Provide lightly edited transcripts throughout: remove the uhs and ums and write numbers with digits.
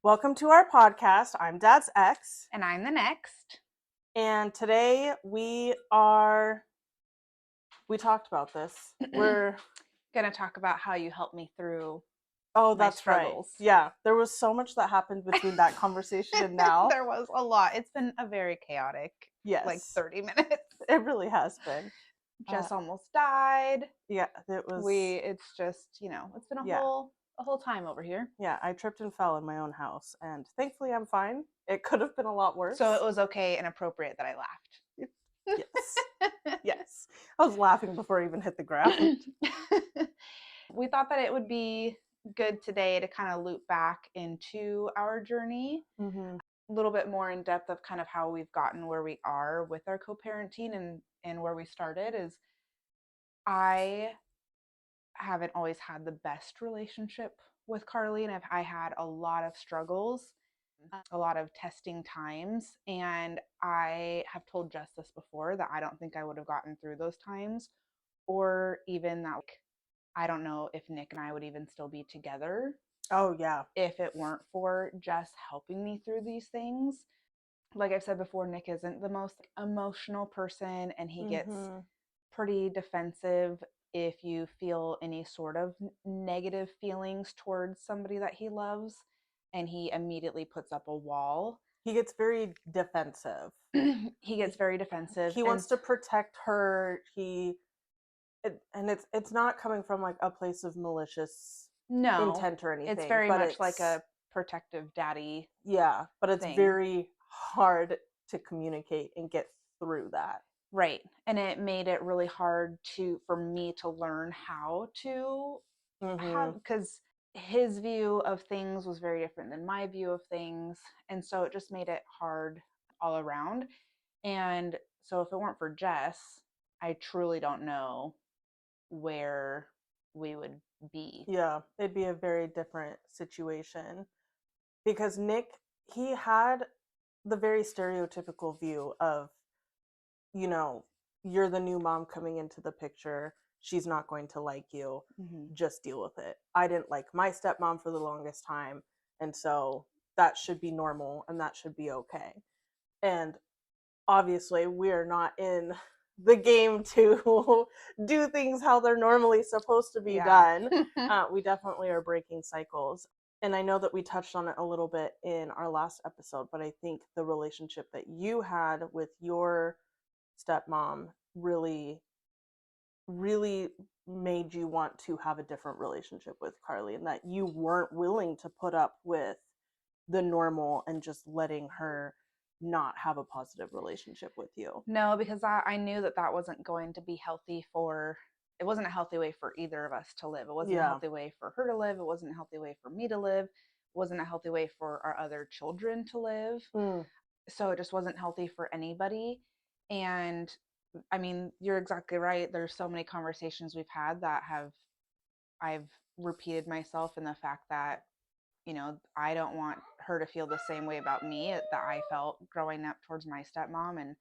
Welcome to our podcast. I'm Dad's ex, And I'm the next. and today we talked about this. We're Gonna talk about how you helped me through oh, my that's right. struggles. Yeah, there was so much that happened between that conversation and now. There was a lot. It's been a very chaotic, like Yes, 30 minutes. it really has been. Jess almost died. Yeah, it was. It's just, it's been a Yeah. whole time over here. Yeah, I tripped and fell in my own house, and thankfully I'm fine. It could have been a lot worse. So it was okay and appropriate that I laughed. Yes. Yes. I was laughing before I even hit the ground. We thought that it would be good today to kind of loop back into our journey. Mm-hmm. A little bit more in depth of kind of how we've gotten where we are with our co-parenting and where we started is I haven't always had the best relationship with Carly, and I had a lot of struggles, a lot of testing times, and I have told Jess this before that I don't think I would have gotten through those times, or even that I don't know if Nick and I would even still be together. Oh yeah. If it weren't for Jess helping me through these things. Like I've said before, Nick isn't the most emotional person, and he gets pretty defensive if you feel any sort of negative feelings towards somebody that he loves, and he immediately puts up a wall. He gets very defensive. He gets very defensive. He wants to protect her. And it's not coming from like a place of malicious intent or anything. It's very much like a protective daddy. Yeah, but it's thing. very hard to communicate and get through that. Right. And it made it really hard for me to learn how to have, because his view of things was very different than my view of things. And so it just made it hard all around. And so if it weren't for Jess, I truly don't know where we would be. Yeah, it'd be a very different situation. Because Nick, he had the very stereotypical view of, you're the new mom coming into the picture. She's not going to like you. Mm-hmm. Just deal with it. I didn't like my stepmom for the longest time. And so that should be normal and that should be okay. And obviously, we are not in the game to do things how they're normally supposed to be done. We definitely are breaking cycles. And I know that we touched on it a little bit in our last episode, but I think the relationship that you had with your stepmom really, really made you want to have a different relationship with Carly, and that you weren't willing to put up with the normal and just letting her not have a positive relationship with you. No, because I knew that wasn't going to be healthy it wasn't a healthy way for either of us to live. It wasn't a healthy way for her to live. It wasn't a healthy way for me to live. It wasn't a healthy way for our other children to live. So it just wasn't healthy for anybody. And I mean, you're exactly right. There's so many conversations we've had that I've repeated myself in the fact that, I don't want her to feel the same way about me that I felt growing up towards my stepmom. And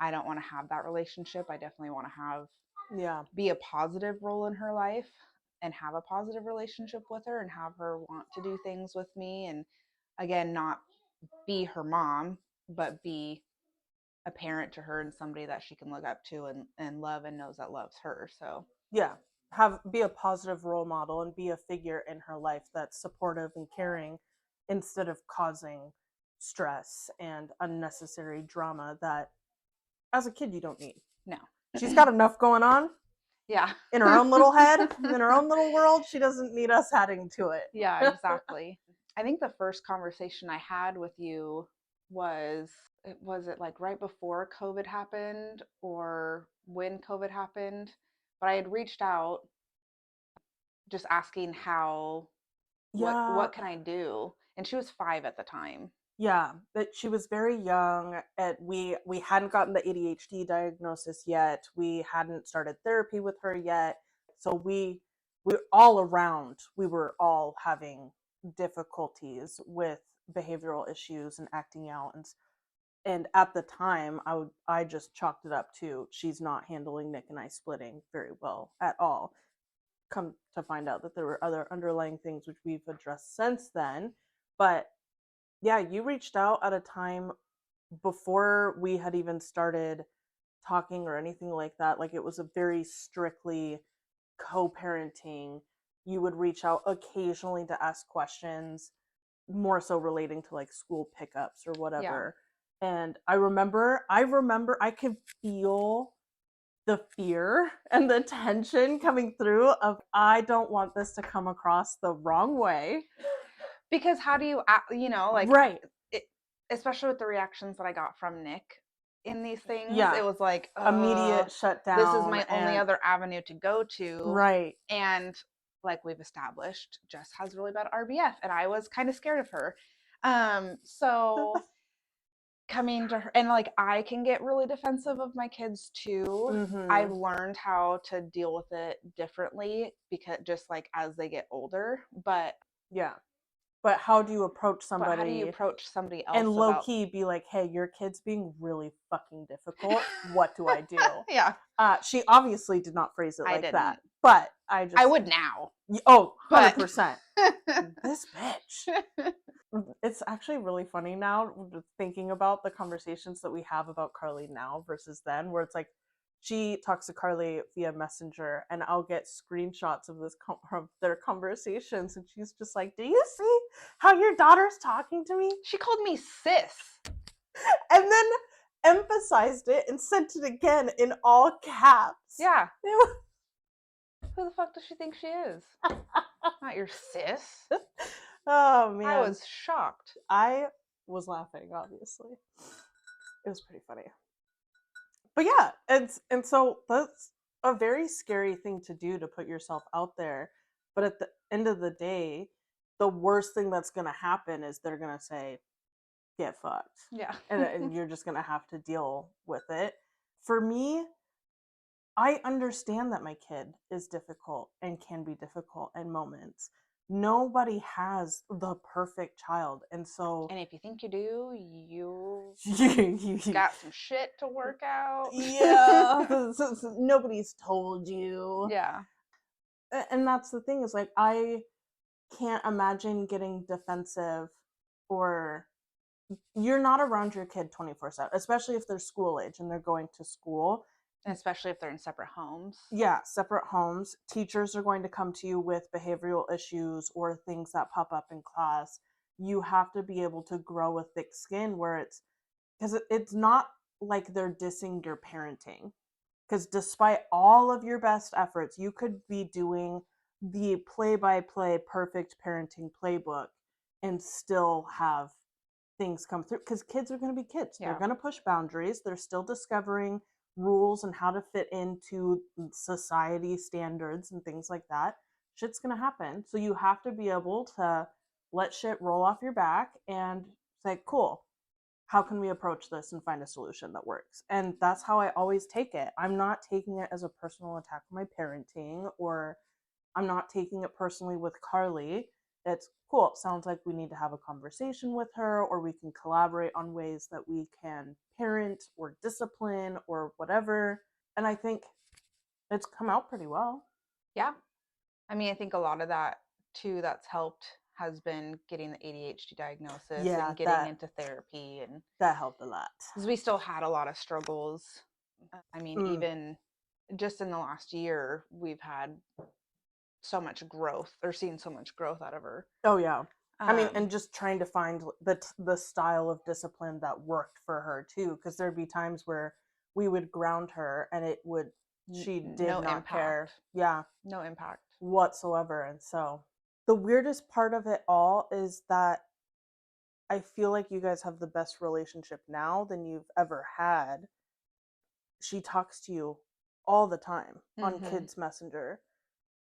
I don't want to have that relationship. I definitely want to be a positive role in her life and have a positive relationship with her and have her want to do things with me. And again, not be her mom, but be a parent to her and somebody that she can look up to and love and knows that loves her. So yeah, be a positive role model and be a figure in her life that's supportive and caring, instead of causing stress and unnecessary drama that as a kid you don't need. No. She's got enough going on. Yeah. In her own little head, in her own little world. She doesn't need us adding to it. Yeah, exactly. I think the first conversation I had with you was it like right before COVID happened or when COVID happened? But I had reached out just asking what can I do? And she was 5 at the time. Yeah, but she was very young. We hadn't gotten the ADHD diagnosis yet. We hadn't started therapy with her yet. So we all around, we were all having difficulties with behavioral issues and acting out, and at the time I just chalked it up to, she's not handling Nick and I splitting very well at all. Come to find out that there were other underlying things which we've addressed since then, but Yeah, you reached out at a time before we had even started talking or anything like that. Like, it was a very strictly co-parenting. You would reach out occasionally to ask questions, more so relating to like school pickups or Yeah. whatever. And I remember I could feel the fear and the tension coming through of, I don't want this to come across the wrong way. Because how do you, like, Right. it, especially with the reactions that I got from Nick in these things, Yeah. it was like, Immediate this is shutdown my only and other avenue to go to. right. And like we've established, Jess has really bad RBF, and I was kind of scared of her. So coming to her, and like I can get really defensive of my kids too. I've Mhm. learned how to deal with it differently, because just like as they get older. Yeah. But how do you approach But how do you somebody approach somebody and else low about key be like, "Hey, your kid's being really fucking difficult. What do I do?" yeah, She obviously did not phrase it I like that, didn't. but I would now. oh, But 100%. This bitch. It's actually really funny now thinking about the conversations that we have about Carly now versus then, where it's like she talks to Carly via Messenger, and I'll get screenshots of of their conversations, and she's just like, "Do you see how your daughter's talking to me?" she called me sis. And then emphasized it and sent it again in all caps. Yeah. It Who the fuck does she think she is? Not your sis. oh I man, was shocked. I was laughing. Obviously, it was pretty funny. But yeah, and so that's a very scary thing to do, to put yourself out there. But at the end of the day, the worst thing that's gonna happen is they're gonna say, "Get fucked," Yeah. and you're just gonna have to deal with it. For me, I understand that my kid is difficult and can be difficult in moments. Nobody has the perfect child, and so And if you think you do, you yeah, got some shit to work out. nobody's told you. Yeah. And that's the thing, is like, I can't imagine getting defensive, or you're not around your kid 24/7, especially if they're school age and they're going to school. And especially if they're in separate homes. Yeah, separate homes. Teachers are going to come to you with behavioral issues or things that pop up in class. You have to be able to grow a thick skin, where it's because it's not like they're dissing your parenting. Because despite all of your best efforts, you could be doing the play by play perfect parenting playbook and still have things come through, because kids are going to be kids. They're Yeah. going to push boundaries. They're still discovering rules and how to fit into society standards and things like that. Shit's going to happen. So you have to be able to let shit roll off your back and say, cool, how can we approach this and find a solution that works? And that's how I always take it. I'm not taking it as a personal attack on my parenting, or I'm not taking it personally with Carly. It's cool. It sounds like we need to have a conversation with her, or we can collaborate on ways that we can parent or discipline or whatever. And I think it's come out pretty well. Yeah. I mean, I think a lot of that too that's helped has been getting the ADHD diagnosis Yeah, and getting into therapy, and that helped a lot. because we still had a lot of struggles. I mean, Mm. even just in the last year, we've had so much growth, or seen so much growth out of her. Oh yeah. I mean, Um, and just trying to find the style of discipline that worked for her too, because there'd be times where we would ground her and it would she did no not care, impact. yeah, No impact. whatsoever. And so the weirdest part of it all is that I feel like you guys have the best relationship now than you've ever had. She talks to you all the time on Mm-hmm. Kids Messenger.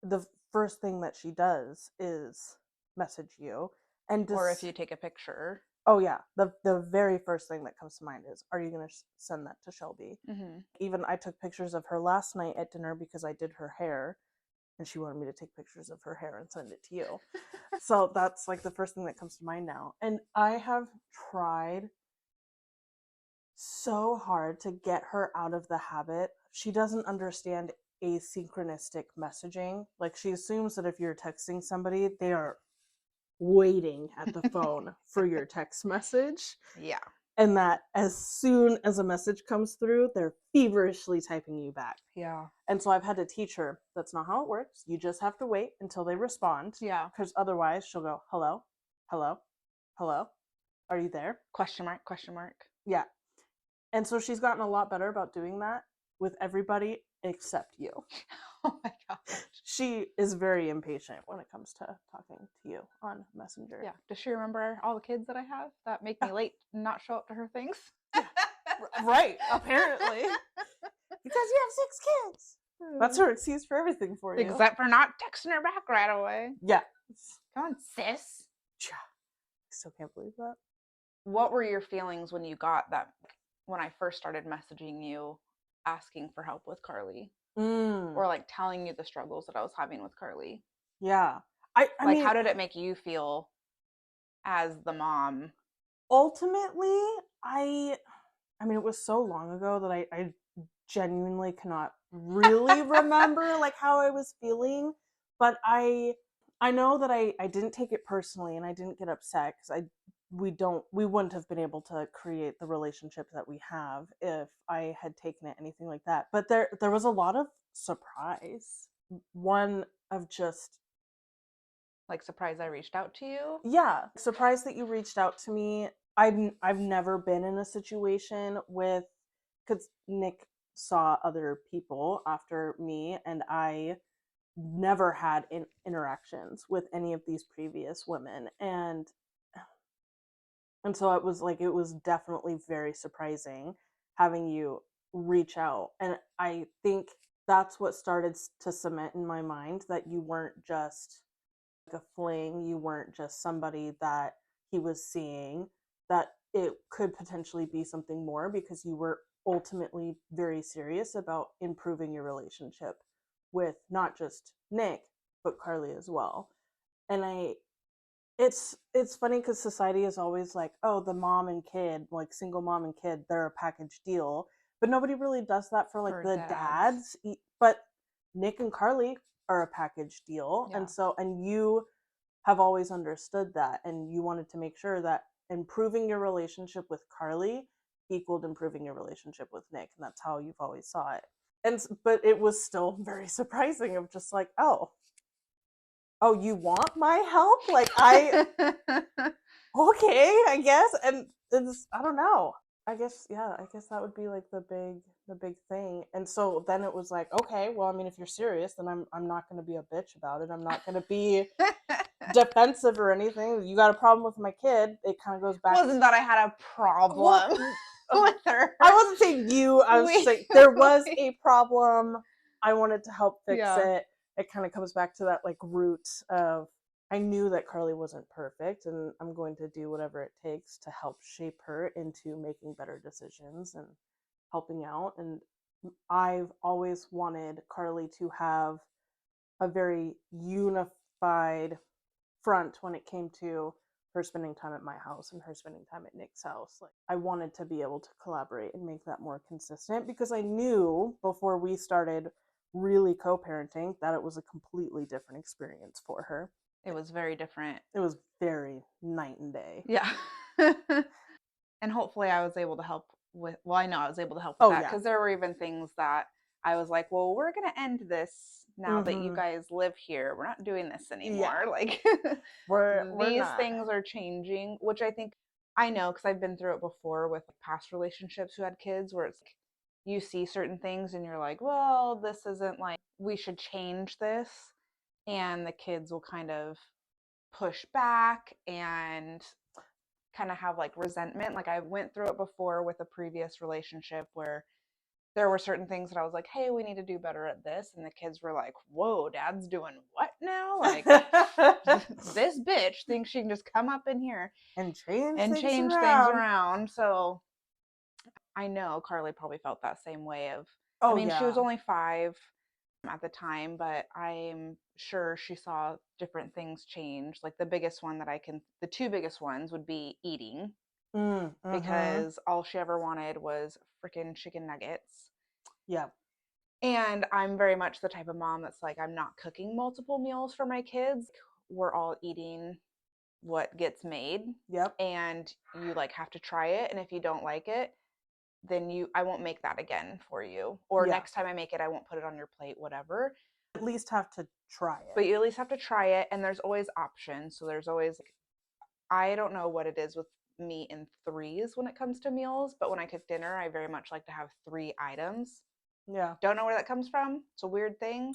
The first thing that she does is message you, and Or if just you take a picture. oh yeah, the very first thing that comes to mind is, are you going to send that to Shelby? Mm-hmm. Even I took pictures of her last night at dinner because I did her hair, and she wanted me to take pictures of her hair and send it to you. So that's like the first thing that comes to mind now. And I have tried so hard to get her out of the habit. She doesn't understand asynchronistic messaging. Like, she assumes that if you're texting somebody, they are waiting at the phone for your text message, Yeah. and that as soon as a message comes through, they're feverishly typing you back. Yeah. And so I've had to teach her that's not how it works. You just have to wait until they respond. Yeah. Because otherwise she'll go, hello, hello, hello, are you there? Question mark, question mark. Yeah. And so she's gotten a lot better about doing that with everybody except you. Oh my gosh. She is very impatient when it comes to talking to you on Messenger. Yeah. Does she remember all the kids that I have that make me late and not show up to her things? Right, apparently. Because you have 6 kids. That's her excuse for everything for you. Except for not texting her back right away. Yeah. Come on, sis. I still can't believe that. What were your feelings when you got that, when I first started messaging you asking for help with Carly? Or like telling you the struggles that I was having with Carly? Yeah. I like, mean, how did it make you feel as the mom? ultimately, I mean, it was so long ago that I genuinely cannot really remember like how I was feeling, but I know that I didn't take it personally and I didn't get upset because we wouldn't have been able to create the relationship that we have if I had taken it anything like that. But there was a lot of surprise. One of just Like, surprised I reached out to you? yeah, surprised that you reached out to me. I've never been in a situation with because Nick saw other people after me, and I never had interactions with any of these previous women, and so it was definitely very surprising having you reach out, and I think that's what started to cement in my mind that you weren't just a fling, you weren't just somebody that he was seeing, that it could potentially be something more because you were ultimately very serious about improving your relationship with not just Nick, but Carly as well. And it's funny because society is always like, oh, the mom and kid, like single mom and kid, they're a package deal. But nobody really does that for like For the dads. dads. But Nick and Carly are a package deal. Yeah. And you have always understood that, and you wanted to make sure that improving your relationship with Carly equaled improving your relationship with Nick, and that's how you've always saw it. And but it was still very surprising of just like, oh, you want my help? Like I okay, I guess. And it's I don't know. I guess yeah, I guess that would be like the big thing. And so then it was like, okay, well, I mean, if you're serious, then I'm not going to be a bitch about it. I'm not going to be defensive or anything. You got a problem with my kid, it kind of goes back. Wasn't that I had a problem with her? I wasn't saying you. I was saying there was a problem. I wanted to help fix it. It kind of comes back to that like root of I knew that Carly wasn't perfect, and I'm going to do whatever it takes to help shape her into making better decisions and helping out. And I've always wanted Carly to have a very unified front when it came to her spending time at my house and her spending time at Nick's house. Like I wanted to be able to collaborate and make that more consistent because I knew before we started really co-parenting that it was a completely different experience for her. It was very different. It was very night and day. Yeah. And hopefully I was able to help with, well, I know I was able to help with Oh, that yeah. because there were even things that I was like, well, we're going to end this now that you Mhm. guys live here. We're not doing this anymore. Yeah. Like, We're these not. things are changing, which I think I know because I've been through it before with past relationships who had kids where it's like you see certain things and you're like, well, this isn't like, we should change this. And the kids will kind of push back and kind of have like resentment. Like I went through it before with a previous relationship where there were certain things that I was like, hey, we need to do better at this. And the kids were like, whoa, dad's doing what now? Like, this bitch thinks she can just come up in here and change things around. around. So I know Carly probably felt that same way of, I Oh, mean, she was yeah. only 5 at the time, but I'm sure she saw different things change. Like the 2 biggest ones would be eating Mm-hmm. because all she ever wanted was freaking chicken nuggets. Yeah. And I'm very much the type of mom that's like, I'm not cooking multiple meals for my kids. We're all eating what gets made, Yep. and you like have to try it, and if you don't like it, then I won't make that again for you, or Yeah. next time I make it I won't put it on your plate, whatever. At least have to try But it. you at least have to try it, and there's always options. So there's always, I don't know what it is with me in threes when it comes to meals, but when I cook dinner, I very much like to have 3 items. Yeah. Don't know where that comes from. It's a weird thing,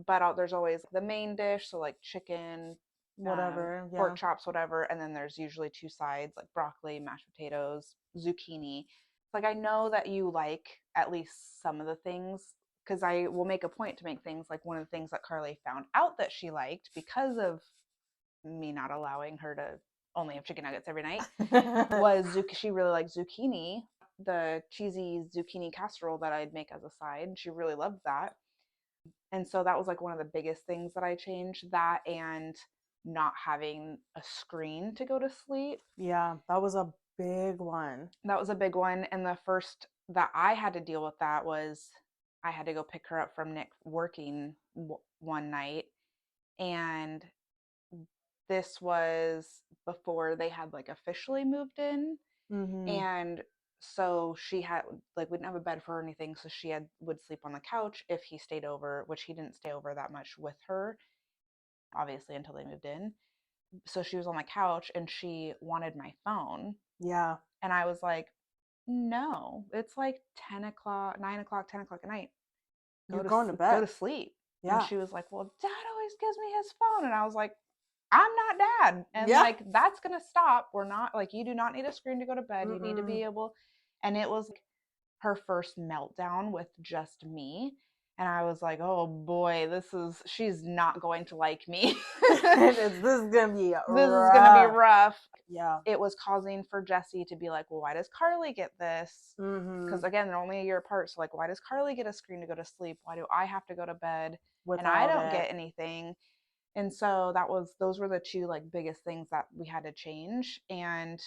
but there's always the main dish, so like chicken, Whatever. Yeah. pork chops, whatever, and then there's usually 2 sides like broccoli, mashed potatoes, zucchini. Like I know that you like at least some of the things, because I will make a point to make things like one of the things that Carly found out that she liked because of me not allowing her to only have chicken nuggets every night was she really liked zucchini, the cheesy zucchini casserole that I'd make as a side. She really loved that. And so that was like one of the biggest things that I changed, that and not having a screen to go to sleep. Yeah, that was a big one. That was a big one. And the first that I had to deal with that was I had to go pick her up from Nick working one night. And this was before they had like officially moved in. And so she had, like, we didn't have a bed for her or anything, so she would sleep on the couch if he stayed over, which he didn't stay over that much with her, obviously, until they moved in. So she was on the couch and she wanted my phone. Yeah. And I was like, no, it's like 10 o'clock, 9 o'clock, 10 o'clock at night. You're going to bed. Go to sleep. Yeah. And she was like, well, Dad always gives me his phone. And I was like, I'm not Dad. And Yeah. like, that's going to stop. We're not, like, you do not need a screen to go to bed. You need to Mm-mm. be able. And it was her first meltdown with just me. And I was like, oh boy, she's not going to like me. This is going to be This is going to be rough. Yeah. It was causing for Jesse to be like, well, why does Carly get this? Because again, they're only a year apart. So like, why does Carly get a screen to go to sleep? Why do I have to go to bed and I don't get anything? And so those were the two like biggest things that we had to change. And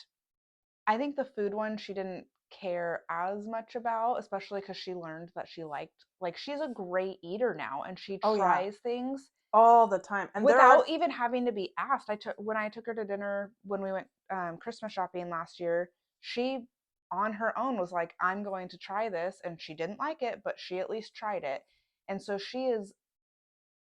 I think the food one she didn't care as much about, especially because she learned that she liked, like, she's a great eater now and she tries things all the time and without even having to be asked. When I took her to dinner when we went Christmas shopping last year, she on her own was like, I'm going to try this, and she didn't like it, but she at least tried it. And so she is,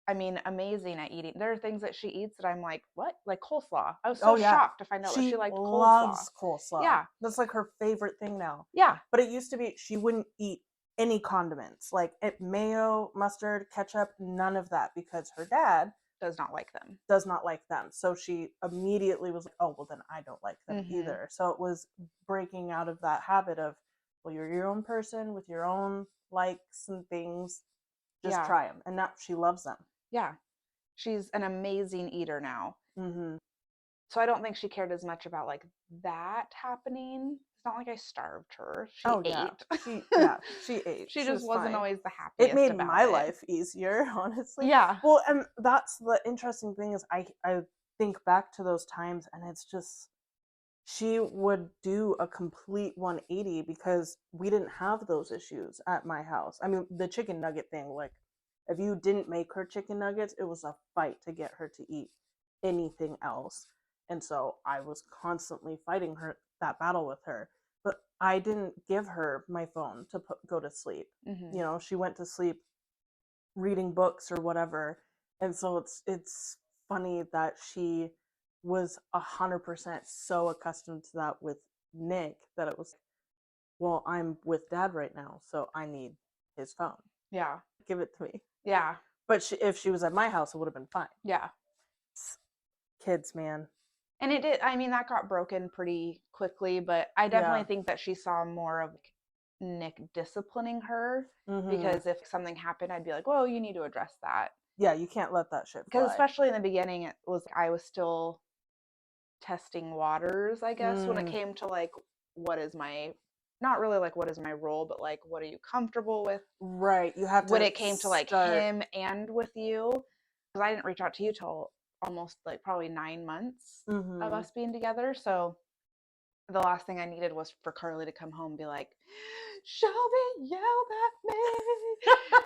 I mean, amazing at eating. There are things that she eats that I'm like, what? Like coleslaw. I was so shocked to find out that she liked loves coleslaw. Yeah. That's like her favorite thing now. Yeah. But it used to be she wouldn't eat any condiments. Like mayo, mustard, ketchup, none of that, because her dad does not like them. So she immediately was like, oh, well, then I don't like them either. So it was breaking out of that habit of, well, you're your own person with your own likes and things. Just try them. And now she loves them. Yeah. She's an amazing eater now. So I don't think she cared as much about like that happening. It's not like I starved her. She ate. She ate. She just wasn't always the happiest. It made my life easier, honestly. Yeah. Well, and that's the interesting thing is I think back to those times and it's just, she would do a complete 180 because we didn't have those issues at my house. I mean, the chicken nugget thing, like, if you didn't make her chicken nuggets, it was a fight to get her to eat anything else. And so I was constantly fighting that battle with her. But I didn't give her my phone to go to sleep. You know, she went to sleep reading books or whatever. And so it's funny that she was 100% so accustomed to that with Nick that it was, well, I'm with Dad right now, so I need his phone. Yeah. Give it to me. Yeah. But if she was at my house, it would have been fine. Yeah. Kids, man. And it did. I mean, that got broken pretty quickly, but I definitely think that she saw more of Nick disciplining her, because if something happened, I'd be like, well, you need to address that. Yeah, you can't let that shit fly. Because especially in the beginning, I was still testing waters, I guess, when it came to like, not really like what is my role, but like, what are you comfortable with? Right. You have to. When it came to like him and with you, because I didn't reach out to you till almost like probably 9 months of us being together. So the last thing I needed was for Carly to come home and be like, Shelby yelled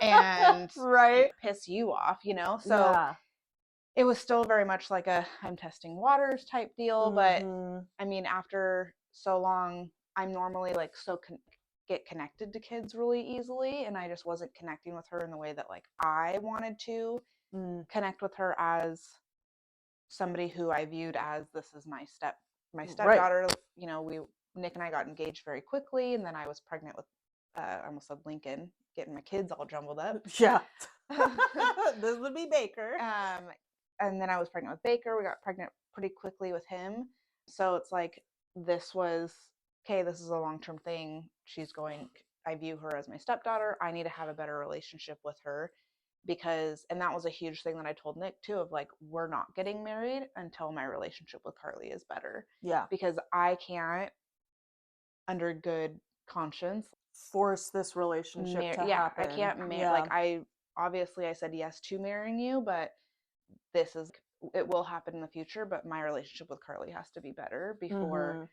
at me and piss you off, you know? So it was still very much like a I'm testing waters type deal. But Mhm. I mean, after so long, I'm normally like get connected to kids really easily, and I just wasn't connecting with her in the way that like I wanted to Mm. connect with her as somebody who I viewed as this is my Right. stepdaughter. You know, we Nick and I got engaged very quickly, and then I was pregnant with I almost said Lincoln, getting my kids all jumbled up. Yeah. This would be Baker. And then I was pregnant with Baker. We got pregnant pretty quickly with him. So it's like this was okay, this is a long-term thing. I view her as my stepdaughter. I need to have a better relationship with her because and that was a huge thing that I told Nick too of like we're not getting married until my relationship with Carly is better Yeah. because I can't under good conscience Force this relationship to yeah, I happen. can't marry Yeah. like I said yes to marrying you, but this is it will happen in the future, but my relationship with Carly has to be better Mhm.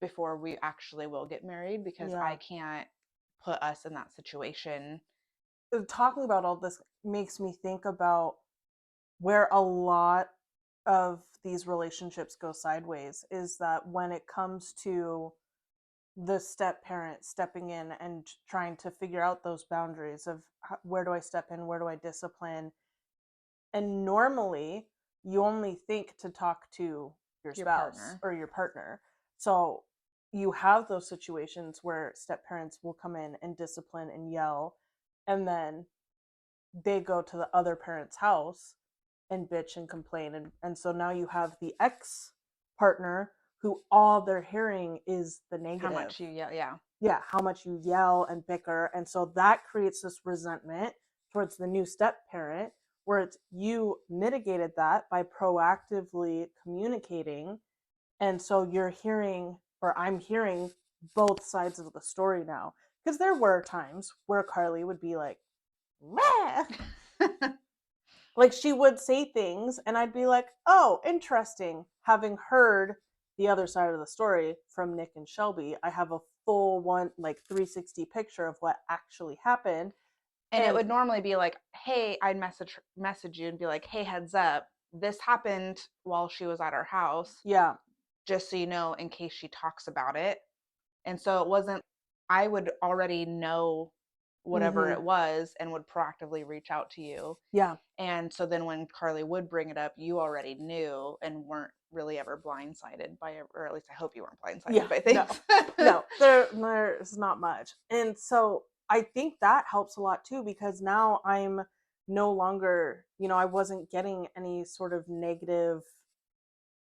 before we actually will get married because I Yeah. can't put us in that situation. Talking about all this makes me think about where a lot of these relationships go sideways is that when it comes to the step parent stepping in and trying to figure out those boundaries of where do I step in, where do I discipline, and normally you only think to talk to your Your spouse partner. or your partner. So you have those situations where step parents will come in and discipline and yell, and then they go to the other parent's house and bitch and complain. And so now you have the ex partner who all they're hearing is the How negative. much you yeah. Yeah, how much you yell and bicker. And so that creates this resentment towards the new step parent, where it's you mitigated that by proactively communicating. And so you're hearing, or I'm hearing, both sides of the story now. Because there were times where Carly would be like, meh. Like she would say things, and I'd be like, oh, interesting. Having heard the other side of the story from Nick and Shelby, I have a full one, like 360 picture of what actually happened. And it And would normally be like, "Hey, I'd message you and be like, "Hey, heads up. This happened while she was at our house, yeah, just so you know in case she talks about it." And so it wasn't I would already know whatever mm-hmm, it was and would proactively reach out to you. yeah, And so then when Carly would bring it up, you already knew and weren't really ever blindsided by it, or at least I hope you weren't blindsided yeah, by no, things. no, there's not much. And so I think that helps a lot too, because now I'm no longer, I wasn't getting any sort of negative,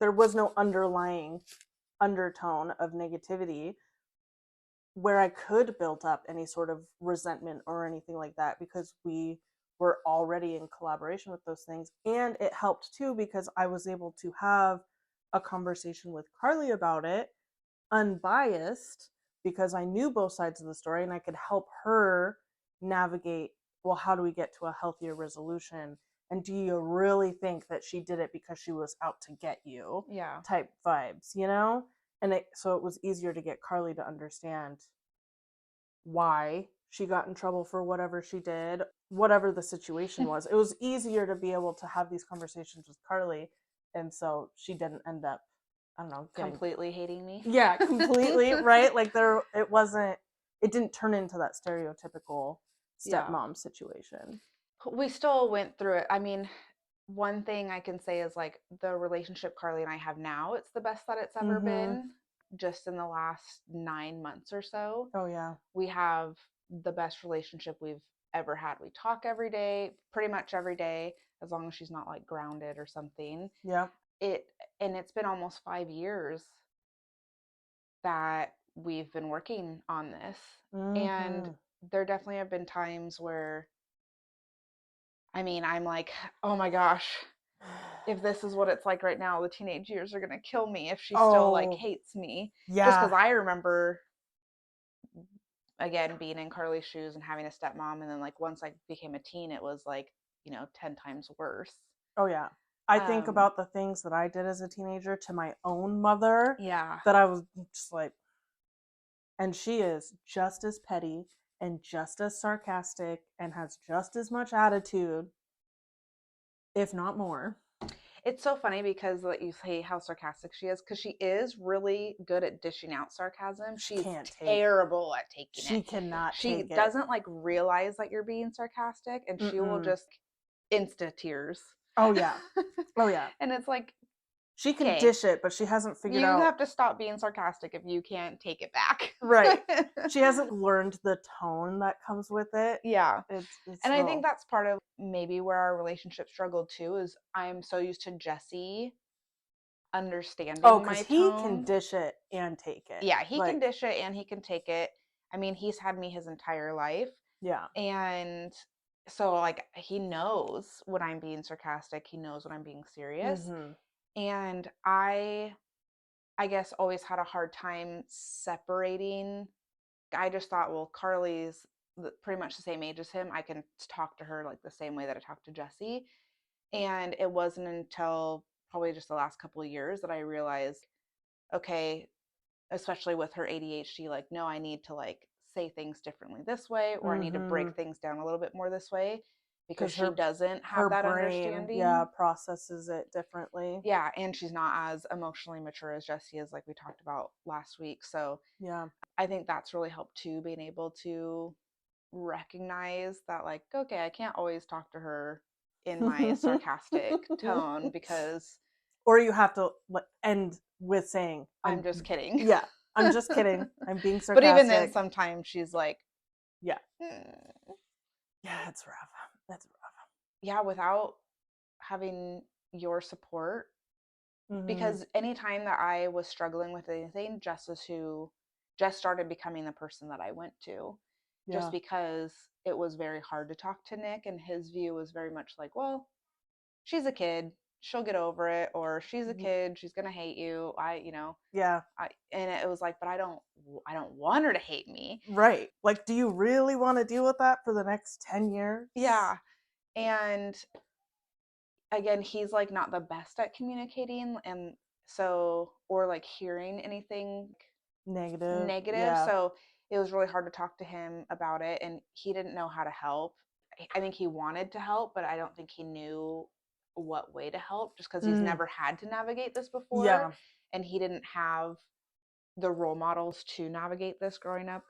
there was no underlying undertone of negativity where I could build up any sort of resentment or anything like that, because we were already in collaboration with those things. And it helped too because I was able to have a conversation with Carly about it, unbiased, because I knew both sides of the story and I could help her navigate, well, how do we get to a healthier resolution? And do you really think that she did it because she was out to get you? Yeah. Type vibes, so it was easier to get Carly to understand why she got in trouble for whatever she did, whatever the situation was. It was easier to be able to have these conversations with Carly, and so she didn't end up, I don't know, getting Completely hating me. yeah, completely, right? Like it didn't turn into that stereotypical Yeah. stepmom situation. We still went through it. I mean, one thing I can say is like the relationship Carly and I have now, it's the best that it's ever Mhm. been just in the last 9 months or so. Oh yeah. We have the best relationship we've ever had. We talk every day, pretty much every day, as long as she's not like grounded or something. Yep. It and it's been almost 5 years that we've been working on this. And Mhm. there definitely have been times where I mean, I'm like, oh my gosh, if this is what it's like right now, the teenage years are gonna kill me if she still like Oh, hates me. Just because yeah. I remember again being in Carly's shoes and having a stepmom, and then like once I became a teen, it was like 10 times worse. Oh yeah. I think Um, about the things that I did as a teenager to my own mother, yeah, that I was just like, and she is just as petty and just as sarcastic and has just as much attitude, if not more. It's so funny because like you say how sarcastic she is, because she is really good at dishing out sarcasm. She She's can't take. terrible at taking it. She cannot She take it. doesn't like realize that you're being sarcastic, and she will Mm-mm. just insta tears. Oh yeah. Oh yeah. And it's like, She can okay, dish it, but she hasn't figured you out. have to stop being sarcastic if you can't take it back. Right. She hasn't learned the tone that comes with it. Yeah. It's And I think still. that's part of maybe where our relationship struggled too, is I'm so used to Jesse Oh, understanding because my he can tone. dish it and take it. Yeah, he can Like, dish it and he can take it. I mean, he's had me his entire life. yeah. And so like he knows when I'm being sarcastic, he knows when I'm being serious. Mm-hmm. And I guess always had a hard time separating. I just thought, well, Carly's pretty much the same age as him. I can talk to her like the same way that I talk to Jesse. And it wasn't until probably just the last couple of years that I realized, okay, especially with her ADHD, like, no, I need to like say things differently this way, or I need to Mm-hmm. break things down a little bit more this way because Because she doesn't have her that brain, yeah, understanding. processes it differently. Yeah, and she's not as emotionally mature as Jesse is, like we talked about last week. So Yeah. I think that's really helped too, being able to recognize that, like, okay, I can't always talk to her in my sarcastic tone because Or you have to end with saying, I'm just kidding. yeah, I'm just kidding. I'm being But even then, sarcastic. sometimes she's like, Yeah. "Mm." Yeah, it's rough. That's Yeah, without having your support, rough. Mm-hmm. because anytime that I was struggling with anything, Jess is who just started becoming the person that I went to, just Yeah. because it was very hard to talk to Nick, and his view was very much like, well, she's a kid, she'll get over it, or she's a kid, she's gonna hate you. Yeah. And it was like, but I don't want her to hate me. Right. Like, do you really want to deal with that for the next 10 years? Yeah. And again, he's like not the best at communicating, and so, or like hearing anything Negative. negative. Yeah. So it was really hard to talk to him about it, and he didn't know how to help. I think he wanted to help, but I don't think he knew what way to help, just because he's Mm. never had to navigate this before, Yeah. and he didn't have the role models to navigate this growing up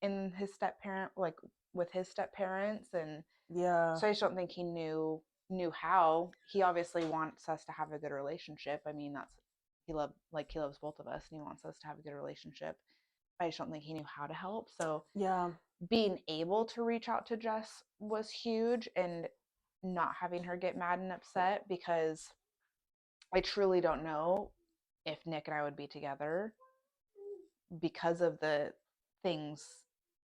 in his step parent, like with his step parents. And Yeah. so I just don't think he knew how. He obviously wants us to have a good relationship. I mean, that's he loves both of us, and he wants us to have a good relationship. I just don't think he knew how to help. So Yeah. being able to reach out to Jess was huge, and not having her get mad and upset, because I truly don't know if Nick and I would be together because of the things,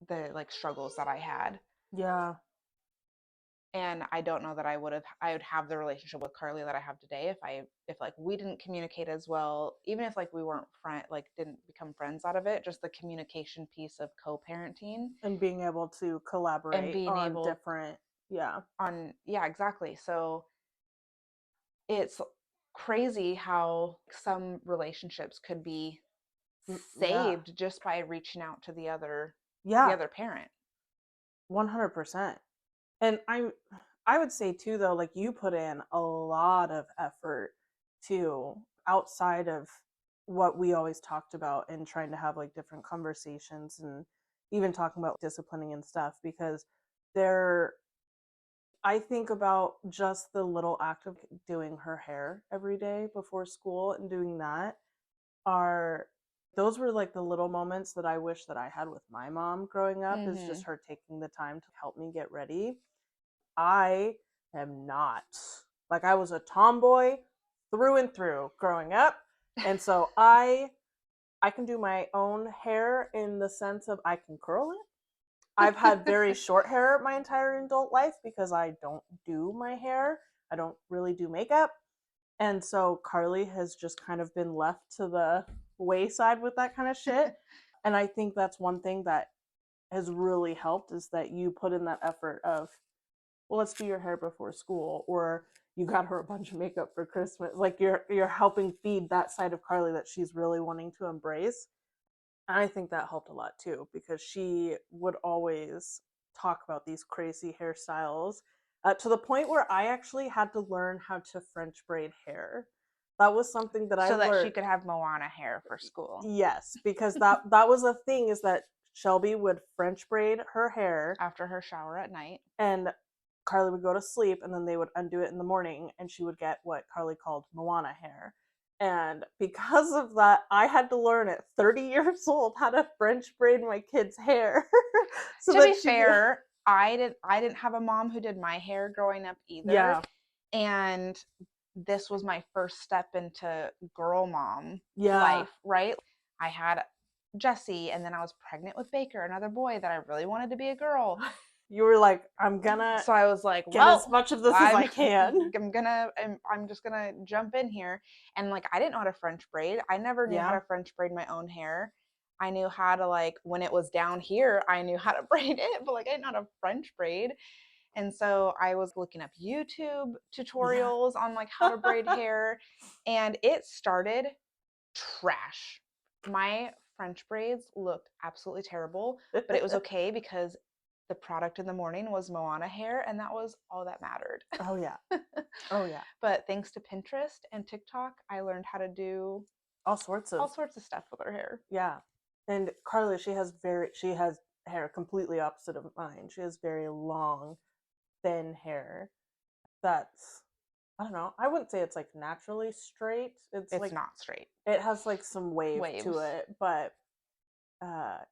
the like struggles that I had. Yeah. And I don't know that I would have the relationship with Carly that I have today if like we didn't communicate as well, even if like we weren't didn't become friends out of it, just the communication piece of co-parenting And being able to and collaborate being on able different, yeah. on yeah, exactly. So it's crazy how some relationships could be Yeah. saved just by reaching out to the Yeah. other parent. 100%. And I would say too though, like you put in a lot of effort too outside of what we always talked about and trying to have like different conversations and even talking about disciplining and stuff because there I think about just the little act of doing her hair every day before school and doing that are those were like the little moments that I wish that I had with my mom growing up is Mm-hmm. just her taking the time to help me get ready. I am not. Like I was a tomboy through and through growing up. And so I can do my own hair in the sense of I can curl it. I've had very short hair my entire adult life because I don't do my hair. I don't really do makeup. And so Carly has just kind of been left to the wayside with that kind of shit. And I think that's one thing that has really helped is that you put in that effort of, well, let's do your hair before school, or you got her a bunch of makeup for Christmas. Like you're helping feed that side of Carly that she's really wanting to embrace. And I think that helped a lot too, because she would always talk about these crazy hairstyles to the point where I actually had to learn how to French braid hair. That was something that I So that she learned. could have Moana hair for school Yes, because that was a thing, is that Shelby would French braid her hair after her shower at night. and Carly would go to sleep, and then they would undo it in the morning, and she would get what Carly called Moana hair. And because of that, I had to learn at 30 years old how to French braid my kids' hair. So To that be she fair, I didn't have a mom who did my hair growing up either. Yeah. And this was my first step into girl mom Yeah. life, right? I had Jesse, and then I was pregnant with Baker, another boy that I really wanted to be a girl. You were like, I'm gonna So I was like, get as much of this as I can. I'm just gonna jump in here. And like, I didn't know how to French braid. I never knew how Yeah. to French braid my own hair. I knew how to, like, when it was down here, I knew how to braid it, but like, I didn't know how to French braid. And so I was looking up YouTube tutorials on like how to braid hair, and it started trash. My French braids looked absolutely terrible, but it was okay because the product in the morning was Moana hair, and that was all that mattered. Oh yeah. Oh yeah. But thanks to Pinterest and TikTok, I learned how to do All sorts all of sorts of stuff with her hair. Yeah. And Carly, she has hair completely opposite of mine. She has very long, thin hair. That's, I don't know. I wouldn't say it's like naturally straight. It's It's like not straight. it has like some wave to Waves. it, but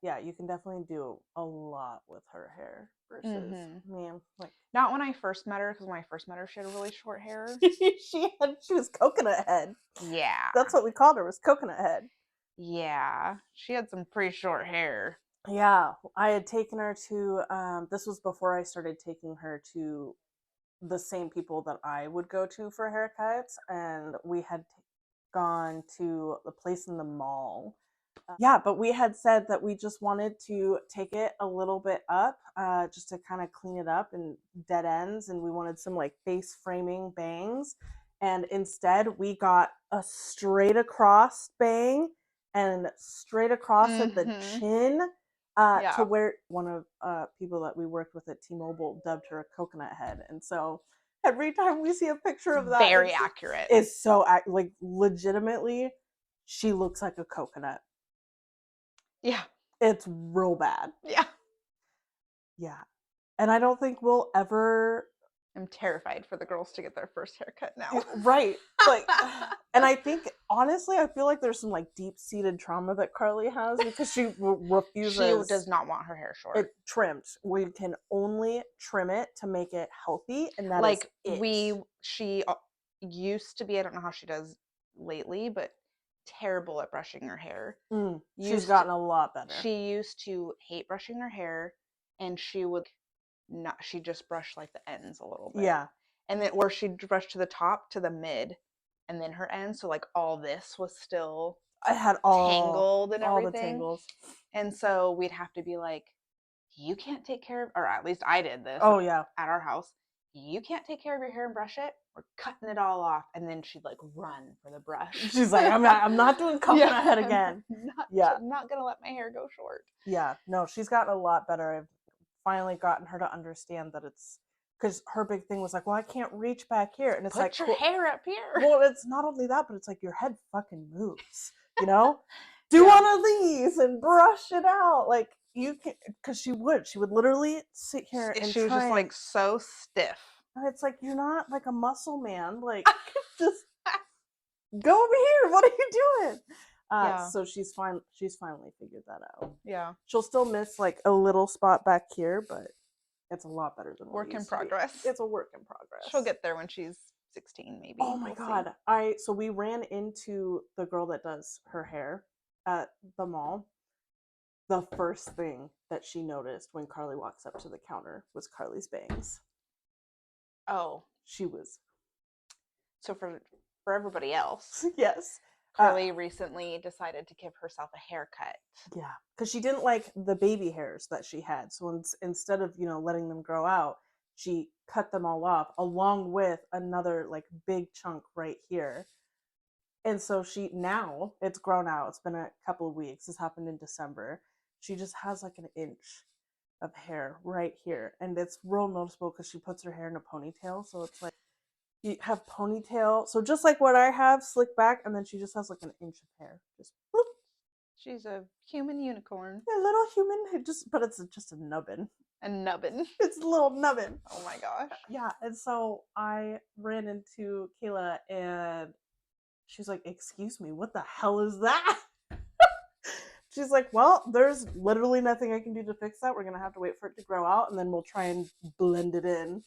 yeah, you can definitely do a lot with her hair versus me. Like Not when I first met her, because when I first met her, she had really short hair. she was coconut head. Yeah. That's what we called her, was coconut head. Yeah. She had some pretty short hair. Yeah, I had taken her to this was before I started taking her to the same people that I would go to for haircuts, and we had gone to the place in the mall. Yeah, but we had said that we just wanted to take it a little bit up, just to kind of clean it up and dead ends, and we wanted some like face framing bangs. And instead, we got a straight across bang and straight across at the chin, to where one of people that we worked with at T-Mobile dubbed her a coconut head. And so every time we see a picture of that, Very accurate. It's so like legitimately, she looks like a coconut. Yeah. It's real bad. Yeah. Yeah. And I don't think we'll ever. I'm terrified for the girls to get their first haircut now. Right. Like, and I think, honestly, I feel like there's some like deep seated trauma that Carly has, because she refuses. She does not want her hair short. It trimmed. We can only trim it to make it healthy, and that like is it. she used to be, I don't know how she does lately, but terrible at brushing her hair. She's gotten a lot better. She used to hate brushing her hair, and she would not, she just brushed like the ends a little bit. Yeah. And then, or she'd brush to the top, to the mid, and then her ends. So like all this was still I had all tangled and all everything. the tangles. And so we'd have to be like, you can't take care of, or at least I did this. Oh yeah. At our house, you can't take care of your hair and brush it. We're cutting it all off. And then she'd like run for the brush. She's like, I'm not doing coconut head again. I'm not gonna let my hair go short. Yeah, no, she's gotten a lot better. I've finally gotten her to understand that it's, because her big thing was like, well, I can't reach back here, and it's Put like, your hair up here. Well, it's not only that, but it's like your head fucking moves, you know. Do one of these and brush it out, like you can, because she would literally sit here and she was just like so stiff. And it's like, you're not like a muscle man, like just go over here. What are you doing? So she's finally figured that out. Yeah. She'll still miss like a little spot back here, but it's a lot better than work in progress. It's a work in progress. She'll get there when she's 16, maybe. Oh my god. So we ran into the girl that does her hair at the mall. The first thing that she noticed when Carly walks up to the counter was Carly's bangs. Oh. She was. So for everybody else. Yes. Carly recently decided to give herself a haircut. Yeah, because she didn't like the baby hairs that she had. So instead of, letting them grow out, she cut them all off, along with another like big chunk right here. And so now it's grown out. It's been a couple of weeks. This happened in December. She just has like an inch. of hair right here, and it's real noticeable because she puts her hair in a ponytail, so it's like you have ponytail, so just like what I have, slick back, and then she just has like an inch of hair, just bloop, She's a human unicorn. a little human, just but it's just a nubbin. A nubbin. It's a little nubbin. Oh my gosh. Yeah, and so I ran into Kayla, and she's like, "Excuse me, what the hell is that?" She's like, "Well, there's literally nothing I can do to fix that. We're gonna have to wait for it to grow out, and then we'll try and blend it in."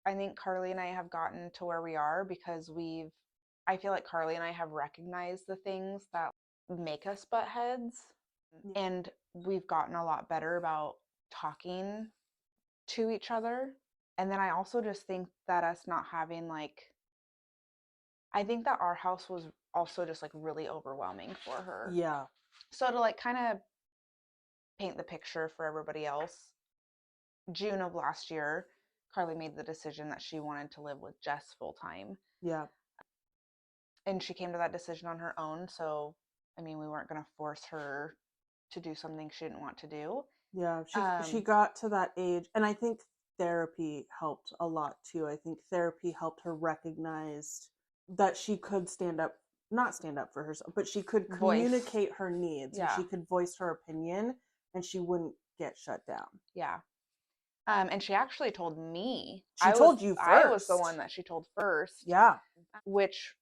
I think Carly and I have gotten to where we are because I feel like Carly and I have recognized the things that make us butt heads. Yeah. And we've gotten a lot better about talking to each other. And then I also just think that us not having I think that our house was also just like really overwhelming for her. Yeah. So to like kind of paint the picture for everybody else, June of last year, Carly made the decision that she wanted to live with Jess full time. Yeah. And she came to that decision on her own. So, I mean, we weren't going to force her to do something she didn't want to do. Yeah. She got to that age, and I think therapy helped a lot too. I think therapy helped her recognize that she could not stand up for herself, but she could communicate her needs, and she could voice her opinion, and she wouldn't get shut down. Yeah. And she actually told me. She told you first. I was the one that she told first. Yeah. Which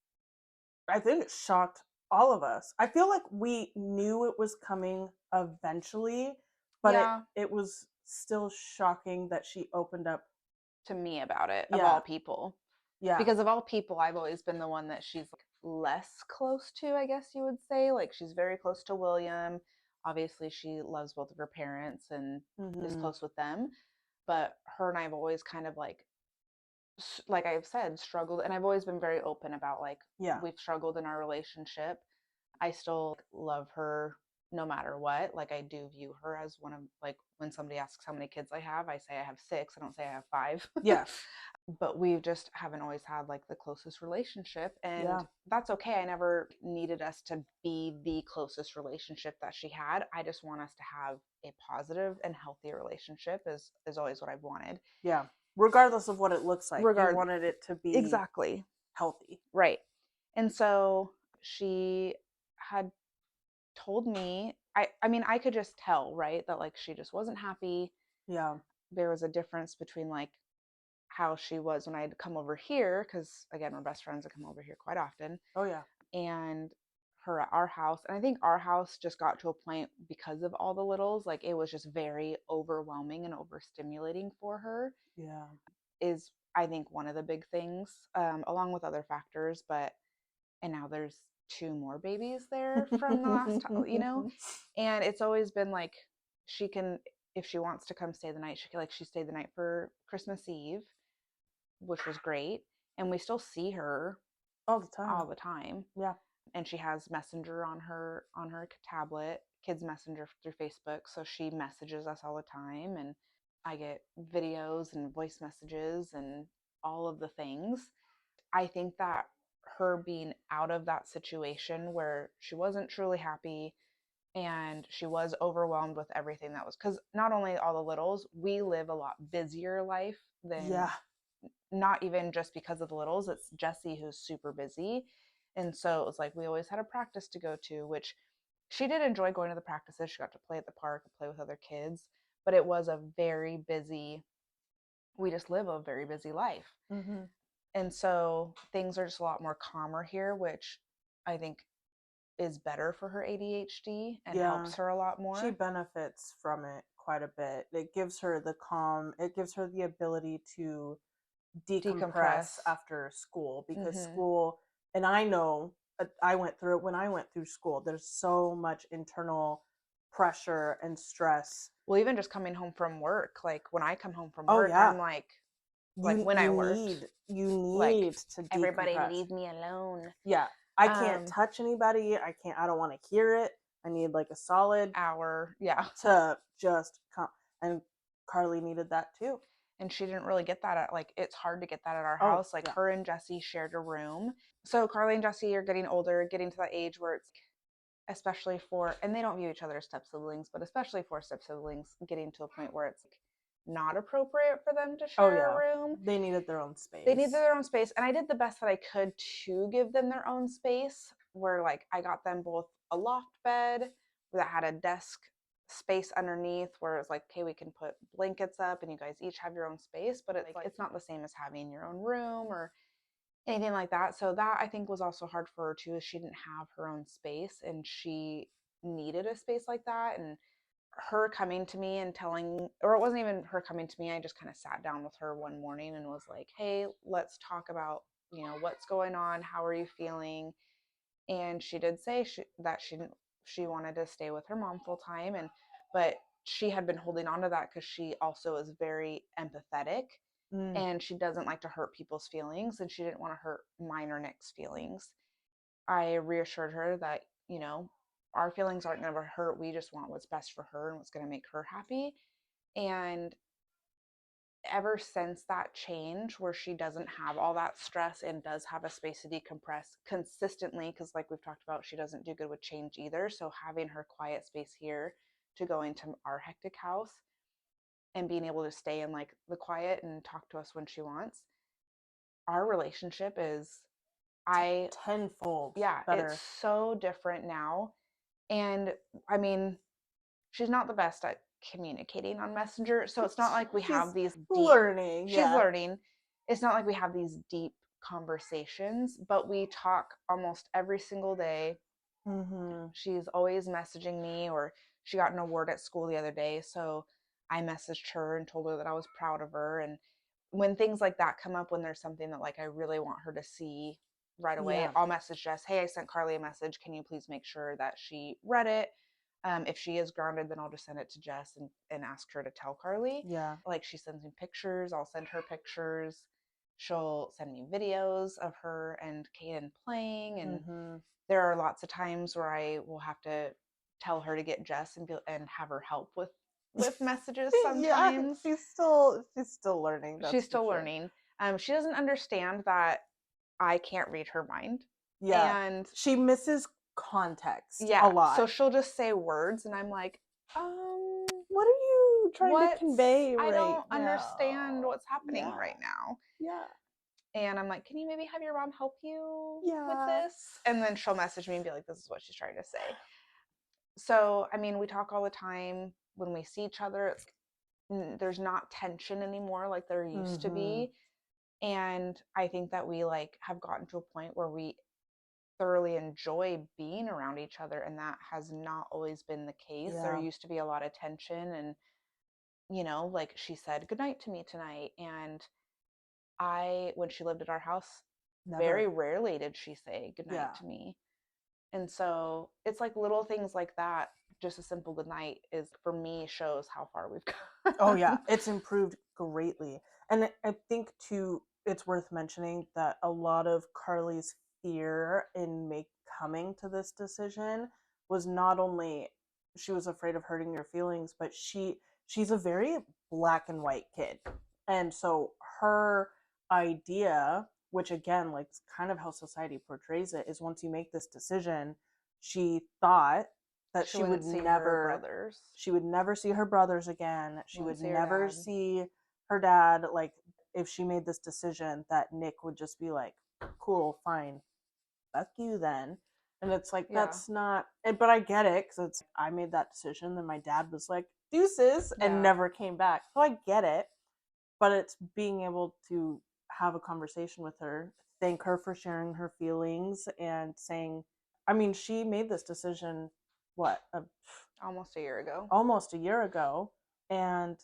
I think it shocked all of us. I feel like we knew it was coming eventually, but it was still shocking that she opened up to me about it, of all people. Yeah. Because of all people, I've always been the one that she's less close to, I guess you would say. Like, she's very close to William. Obviously, she loves both of her parents and is close with them. But her and I have always kind of like I've said, struggled. And I've always been very open about we've struggled in our relationship. I still love her no matter what. Like, I do view her as one of, like, when somebody asks how many kids I have, I say I have 6. I don't say I have 5. Yeah. But we just haven't always had like the closest relationship, and that's okay. I never needed us to be the closest relationship that she had. I just want us to have a positive and healthy relationship is always what I've wanted. Yeah. Regardless of what it looks like. You wanted it to be exactly healthy. Right. And so she had told me, I mean, I could just tell, right, that like she just wasn't happy. Yeah. There was a difference between like how she was when I'd come over here, because again, we're best friends. I come over here quite often. Oh yeah. And her at our house. And I think our house just got to a point because of all the littles, like it was just very overwhelming and overstimulating for her. Yeah. Is I think one of the big things, along with other factors, and now there's 2 more babies there from the last time, and it's always been like she can, if she wants to come stay the night, she stayed the night for Christmas Eve, which was great. And we still see her all the time. Yeah. And she has Messenger on her tablet, kids Messenger through Facebook. So she messages us all the time, and I get videos and voice messages and all of the things. I think that her being out of that situation where she wasn't truly happy and she was overwhelmed with everything that was, because not only all the littles, we live a lot busier life than, not even just because of the littles, it's Jessie who's super busy. And so it was like we always had a practice to go to, which she did enjoy going to the practices. She got to play at the park and play with other kids, but it was a very busy, we just live a very busy life. Mm-hmm. And so things are just a lot more calmer here, which I think is better for her ADHD and helps her a lot more. She benefits from it quite a bit. It gives her the calm. It gives her the ability to decompress after school, because school, and I know I went through it when I went through school. There's so much internal pressure and stress. Well, even just coming home from work, like when I come home from work, I'm like when I worked, you need to decompress. Everybody leave me alone. Yeah. I can't touch anybody. I don't want to hear it. I need like a solid hour. To just come. And Carly needed that too. And she didn't really get that at, like, it's hard to get that at our house. Like her and Jessie shared a room. So Carly and Jessie are getting older, getting to that age where it's especially for, and they don't view each other as step siblings, but especially for step siblings, getting to a point where it's not appropriate for them to Oh share yeah. a room. They needed their own space. They needed their own space, and I did the best that I could to give them their own space, where like I got them both a loft bed that had a desk space underneath where it's like, okay, we can put blankets up and you guys each have your own space, but it's not the same as having your own room or anything like that. So that I think was also hard for her too, is she didn't have her own space and she needed a space like that. And her coming to me and telling, or it wasn't even her coming to me, I just kind of sat down with her one morning and was like, hey, let's talk about, what's going on, how are you feeling? And she did say that she wanted to stay with her mom full time, but she had been holding on to that because she also is very empathetic, and she doesn't like to hurt people's feelings, and she didn't want to hurt mine or Nick's feelings. I reassured her that, our feelings aren't going to hurt. We just want what's best for her and what's going to make her happy. And ever since that change, where she doesn't have all that stress and does have a space to decompress consistently, because like we've talked about, she doesn't do good with change either. So having her quiet space here to go into our hectic house and being able to stay in like the quiet and talk to us when she wants, our relationship is, I tenfold yeah, better. it's so different now. And I mean, she's not the best at communicating on Messenger, so it's not like we have these deep learning. She's learning. It's not like we have these deep conversations, but we talk almost every single day. She's always messaging me, or she got an award at school the other day, so I messaged her and told her that I was proud of her. And when things like that come up, when there's something that like I really want her to see right away, I'll message Jess, hey, I sent Carly a message, can you please make sure that she read it? If she is grounded, then I'll just send it to Jess and ask her to tell Carly. Yeah. Like, she sends me pictures, I'll send her pictures. She'll send me videos of her and Kaden playing. And there are lots of times where I will have to tell her to get Jess and have her help with messages sometimes. Yeah, she's still learning. She's still learning. She doesn't understand that I can't read her mind. Yeah. And she misses context a lot. So she'll just say words and I'm like, what are you trying to convey I right don't now? Understand what's happening right now. Yeah. And I'm like, can you maybe have your mom help you with Yeah. this? And then she'll message me and be like, this is what she's trying to say. So, I mean, we talk all the time. When we see each other, there's not tension anymore like there used to be. And I think that we like have gotten to a point where we thoroughly enjoy being around each other, and that has not always been the case. There used to be a lot of tension, and like she said goodnight to me tonight, and when she lived at our house, very rarely did she say goodnight to me. And so it's like little things like that. Just a simple goodnight is, for me, shows how far we've gone. Oh yeah, it's improved greatly. And I think too, it's worth mentioning that a lot of Carly's fear in coming to this decision was not only she was afraid of hurting your feelings, but she's a very black and white kid. And so her idea, which again, like kind of how society portrays it, is once you make this decision, she thought that she would never see her brothers again. She would never see her dad. Like, if she made this decision, that Nick would just be like, cool, fine, fuck you then. And it's like, that's not, but I get it, because it's, I made that decision, then my dad was like, deuces, and never came back. So I get it, but it's being able to have a conversation with her, thank her for sharing her feelings, and saying, I mean, she made this decision almost a year ago, and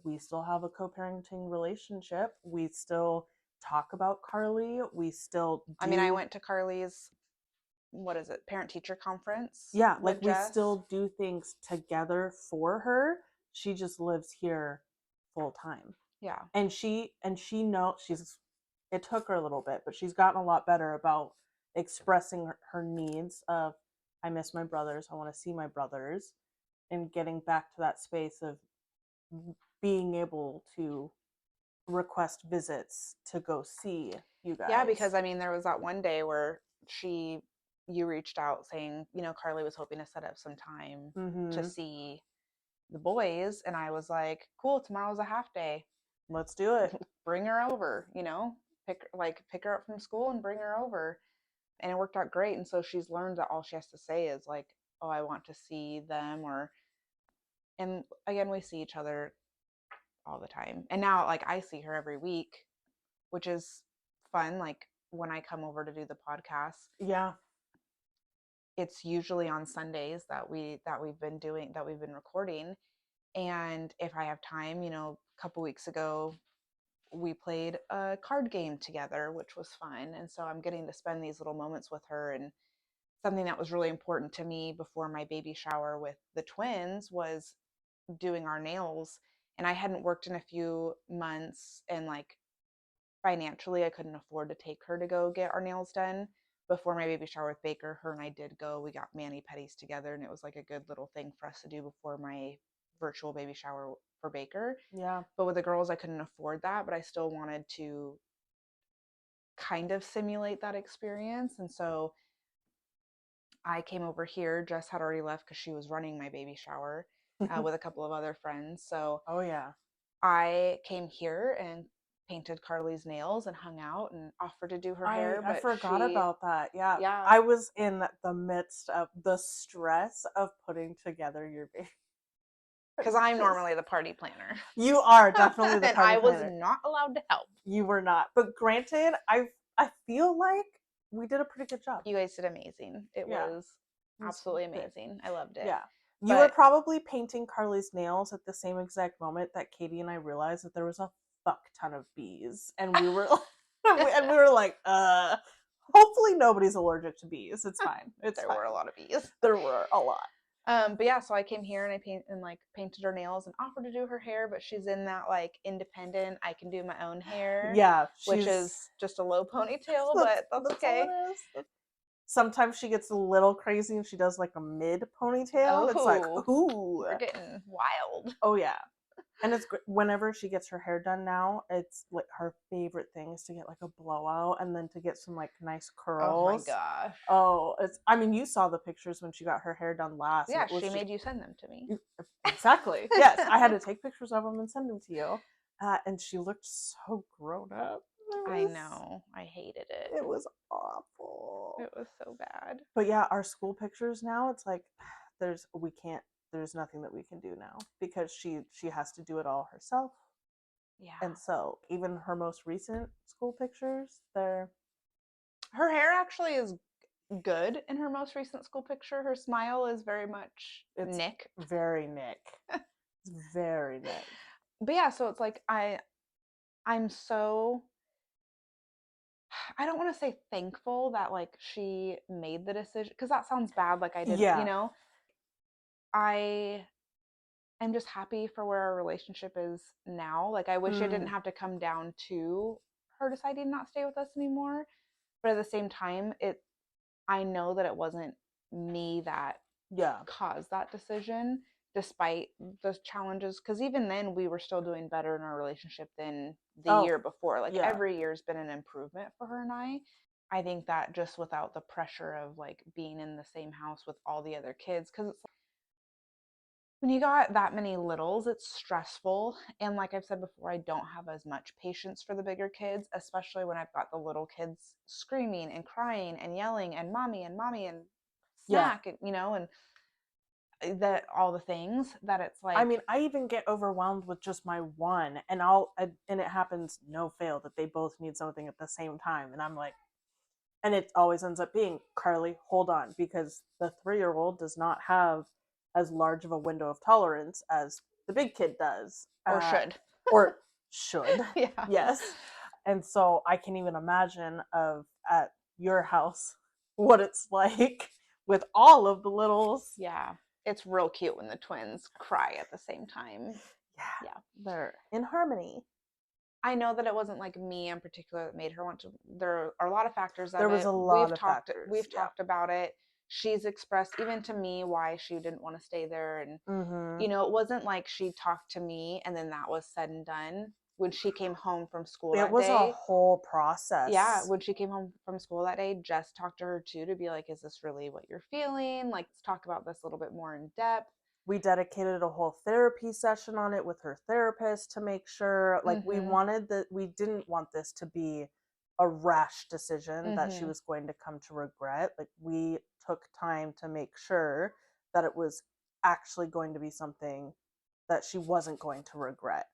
we still have a co-parenting relationship. We still talk about Carly. We still I mean, I went to Carly's, what is it, parent-teacher conference. Yeah, like we still do things together for her. She just lives here full time. Yeah. And she knows it took her a little bit, but she's gotten a lot better about expressing her needs of, I miss my brothers, I want to see my brothers, and getting back to that space of being able to request visits to go see you guys. Yeah, because I mean, there was that one day where she you reached out saying, Carly was hoping to set up some time to Mm-hmm. see the boys. And I was like, cool, tomorrow's a half day. Let's do it. Bring her over, pick her up from school and bring her over. And it worked out great. And so she's learned that all she has to say is like, oh, I want to see them, and again, we see each other all the time. And now like I see her every week, which is fun. Like when I come over to do the podcast, Yeah. it's usually on Sundays that we've been recording. And if I have time, a couple weeks ago, we played a card game together, which was fun. And so I'm getting to spend these little moments with her. And something that was really important to me before my baby shower with the twins was doing our nails. And I hadn't worked in a few months, and like financially, I couldn't afford to take her to go get our nails done. Before my baby shower with Baker, her and I did go. We got mani pedis together, and it was like a good little thing for us to do before my virtual baby shower for Baker. Yeah. But with the girls, I couldn't afford that, but I still wanted to kind of simulate that experience. And so I came over here. Jess had already left because she was running my baby shower with a couple of other friends. So Oh yeah. I came here and painted Carly's nails and hung out and offered to do her hair. I But forgot she, about that. Yeah. yeah, I was in the midst of the stress of putting together your baby. because I'm normally the party planner. You are definitely the and party I was planner. not allowed to help. You were not. But granted, I feel like we did a pretty good job. You guys did amazing. It was absolutely amazing. I loved it. Yeah. You were probably painting Carly's nails at the same exact moment that Katie and I realized that there was a fuck ton of bees. And we were and we were like, hopefully nobody's allergic to bees. It's fine. There were a lot of bees. There were a lot. But yeah, so I came here and I painted her nails and offered to do her hair, but she's in that like independent, I can do my own hair. Yeah. Which is just a low ponytail, but that's okay. Sometimes she gets a little crazy and she does like a mid ponytail. It's like, ooh. We're getting wild. Oh yeah. And it's whenever she gets her hair done now, it's like her favorite thing is to get like a blowout and then to get some like nice curls. Oh my gosh. Oh, I mean, you saw the pictures when she got her hair done last. Yeah, she made you send them to me. Exactly. Yes, I had to take pictures of them and send them to you. And she looked so grown up. I know. I hated it. It was awful. It was so bad. But yeah, our school pictures now, it's like there's nothing that we can do now because she has to do it all herself. Yeah. And so even her most recent school pictures, her hair actually is good in her most recent school picture. Her smile is very much Nick. Very Nick. It's very Nick. But yeah, so it's like I'm so, I don't want to say thankful that like she made the decision, because that sounds bad. Like I didn't, I am just happy for where our relationship is now. Like I wish it didn't have to come down to her deciding not to stay with us anymore. But at the same time, I know that it wasn't me that caused that decision, despite the challenges. Because even then, we were still doing better in our relationship than the year before. Like every year's been an improvement for her and I. I think that just without the pressure of like being in the same house with all the other kids, because it's like, when you got that many littles, it's stressful. And like I've said before, I don't have as much patience for the bigger kids, especially when I've got the little kids screaming and crying and yelling and mommy and snack, and that all the things that it's like. I mean, I even get overwhelmed with just my one, and and it happens no fail that they both need something at the same time, and I'm like, and it always ends up being, Carly, hold on, because the 3-year-old does not have as large of a window of tolerance as the big kid does. Or should. Yeah. Yes. And so I can even imagine at your house what it's like with all of the littles. Yeah. It's real cute when the twins cry at the same time. Yeah. They're in harmony. I know that it wasn't like me in particular that made her want to. There are a lot of factors. There was a lot of factors. We've talked about it. She's expressed even to me why she didn't want to stay there, and it wasn't like she talked to me and then that was said and done. when she came home from school It that was a day. whole process. Yeah, when she came home from school that day, Jess talked to her too to be like, is this really what you're feeling? Like, let's talk about this a little bit more in depth. We dedicated a whole therapy session on it with her therapist to make sure, like, we didn't want this to be a rash decision that she was going to come to regret. Like, we took time to make sure that it was actually going to be something that she wasn't going to regret.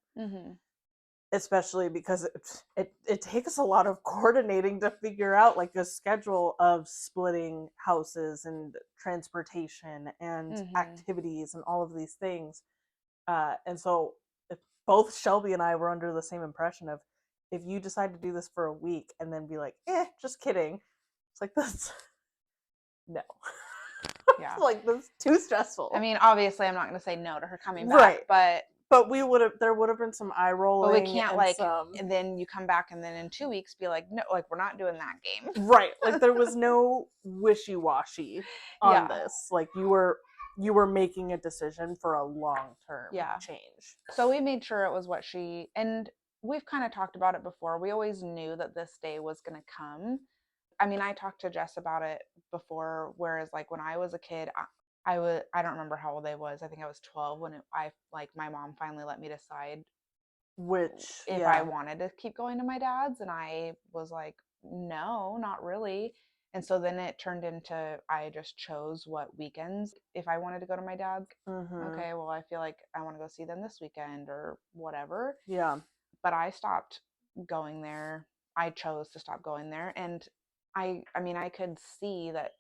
Especially because it takes a lot of coordinating to figure out like a schedule of splitting houses and transportation and activities and all of these things. And so if both Shelby and I were under the same impression of, if you decide to do this for a week and then be like, just kidding. It's like, that's no. Yeah. Like, that's too stressful. I mean, obviously I'm not going to say no to her coming back, but there would have been some eye rolling. But we can't and then you come back and then in 2 weeks be like, no, like we're not doing that game. Right. Like, there was no wishy-washy on this. Like, you were making a decision for a long-term change. So we made sure it was what and we've kind of talked about it before. We always knew that this day was going to come. I mean, I talked to Jess about it before, whereas like when I was a kid, I don't remember how old I was. I think I was 12 when my mom finally let me decide if I wanted to keep going to my dad's, and I was like, no, not really. And so then it turned into, I just chose what weekends if I wanted to go to my dad's. Okay, well, I feel like I want to go see them this weekend or whatever. Yeah. But I stopped going there. I chose to stop going there, and I mean, I could see that,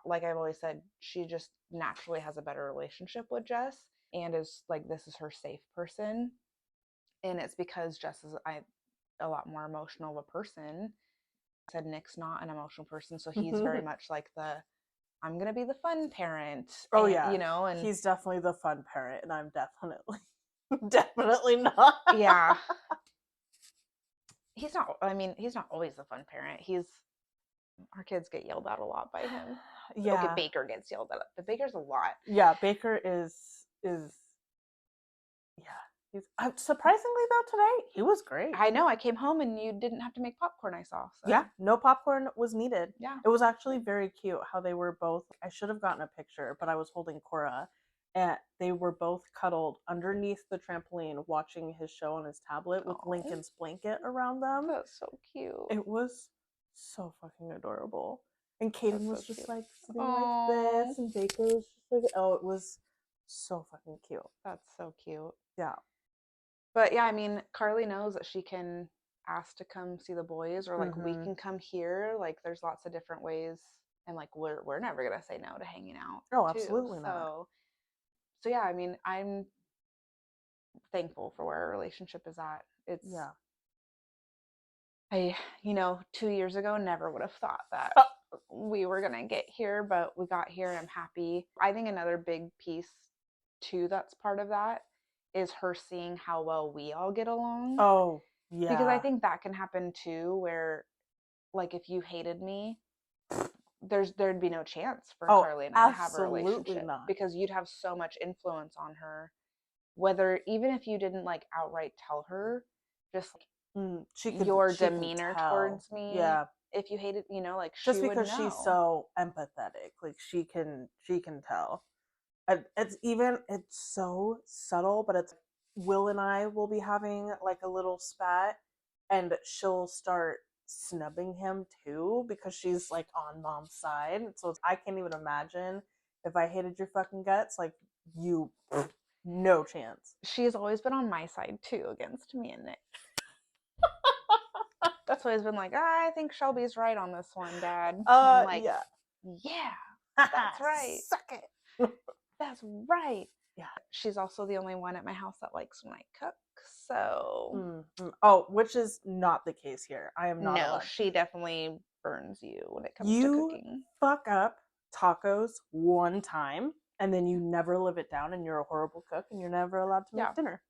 like I've always said, she just naturally has a better relationship with Jess and is like, this is her safe person. And it's because Jess is a lot more emotional of a person. I said Nick's not an emotional person, so he's very much like I'm gonna be the fun parent. Oh, and, yeah. And he's definitely the fun parent, and I'm definitely not. Yeah. He's not. I mean, he's not always the fun parent. Our kids get yelled at a lot by him. Yeah. Okay, Baker gets yelled at, but Baker's a lot. Yeah, Baker is. Yeah. Surprisingly though, today he was great. I know. I came home and you didn't have to make popcorn. I saw. So. Yeah, no popcorn was needed. Yeah, it was actually very cute how they were both. I should have gotten a picture, but I was holding Cora, and they were both cuddled underneath the trampoline, watching his show on his tablet with Lincoln's blanket around them. That's so cute. It was so fucking adorable. And Caden was just like sitting like this, and Baker was just like, it was so fucking cute. That's so cute. Yeah. But yeah, I mean, Carly knows that she can ask to come see the boys, or like we can come here. Like, there's lots of different ways, and like we're never gonna say no to hanging out. Oh, absolutely not. So yeah, I mean, I'm thankful for where our relationship is at. It's I 2 years ago never would have thought that we were gonna get here, but we got here and I'm happy. I think another big piece too that's part of that is her seeing how well we all get along. Oh, yeah. Because I think that can happen too, where like if you hated me, there'd be no chance for Carly and I to have a relationship. Not. Because you'd have so much influence on her, whether even if you didn't like outright tell her, just your demeanor towards me. Yeah. If you hated, like just because she's so empathetic, like she can tell. It's so subtle, but it's Will and I will be having like a little spat, and she'll start snubbing him too because she's like on mom's side. So I can't even imagine if I hated your fucking guts, like you, no chance. She's always been on my side too against me and Nick. That's always been like, I think Shelby's right on this one, Dad. I'm like, yeah, that's right. Suck it. That's right. Yeah. She's also the only one at my house that likes when I cook. So. Oh, which is not the case here. I am not. No, allowed. She definitely burns you when it comes to cooking. You fuck up tacos one time, and then you never live it down, and you're a horrible cook, and you're never allowed to make dinner.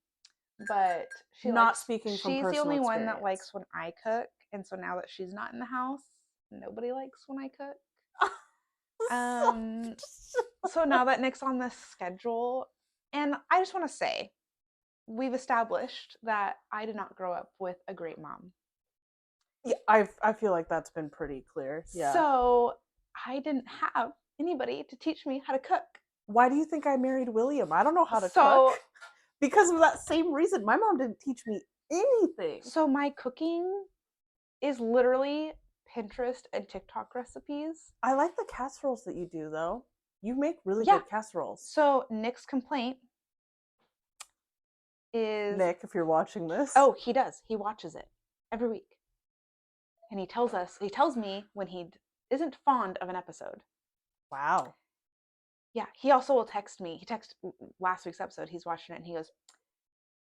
But she's speaking from she's personal the only experience. One that likes when I cook, and so now that she's not in the house, nobody likes when I cook. So now that Nick's on this schedule, and I just want to say, we've established that I did not grow up with a great mom. Yeah, I feel like that's been pretty clear. Yeah. So I didn't have anybody to teach me how to cook. Why do you think I married William? I don't know how to So cook. Because of that same reason. My mom didn't teach me anything. so my cooking is literally Pinterest and TikTok recipes. I like the casseroles that you do, though. You make really Yeah. good casseroles. So Nick's complaint is Nick, if you're watching this. Oh, he does. He watches it every week. And he tells me when he isn't fond of an episode. Wow. Yeah, he also will text me. He texted last week's episode. He's watching it and he goes,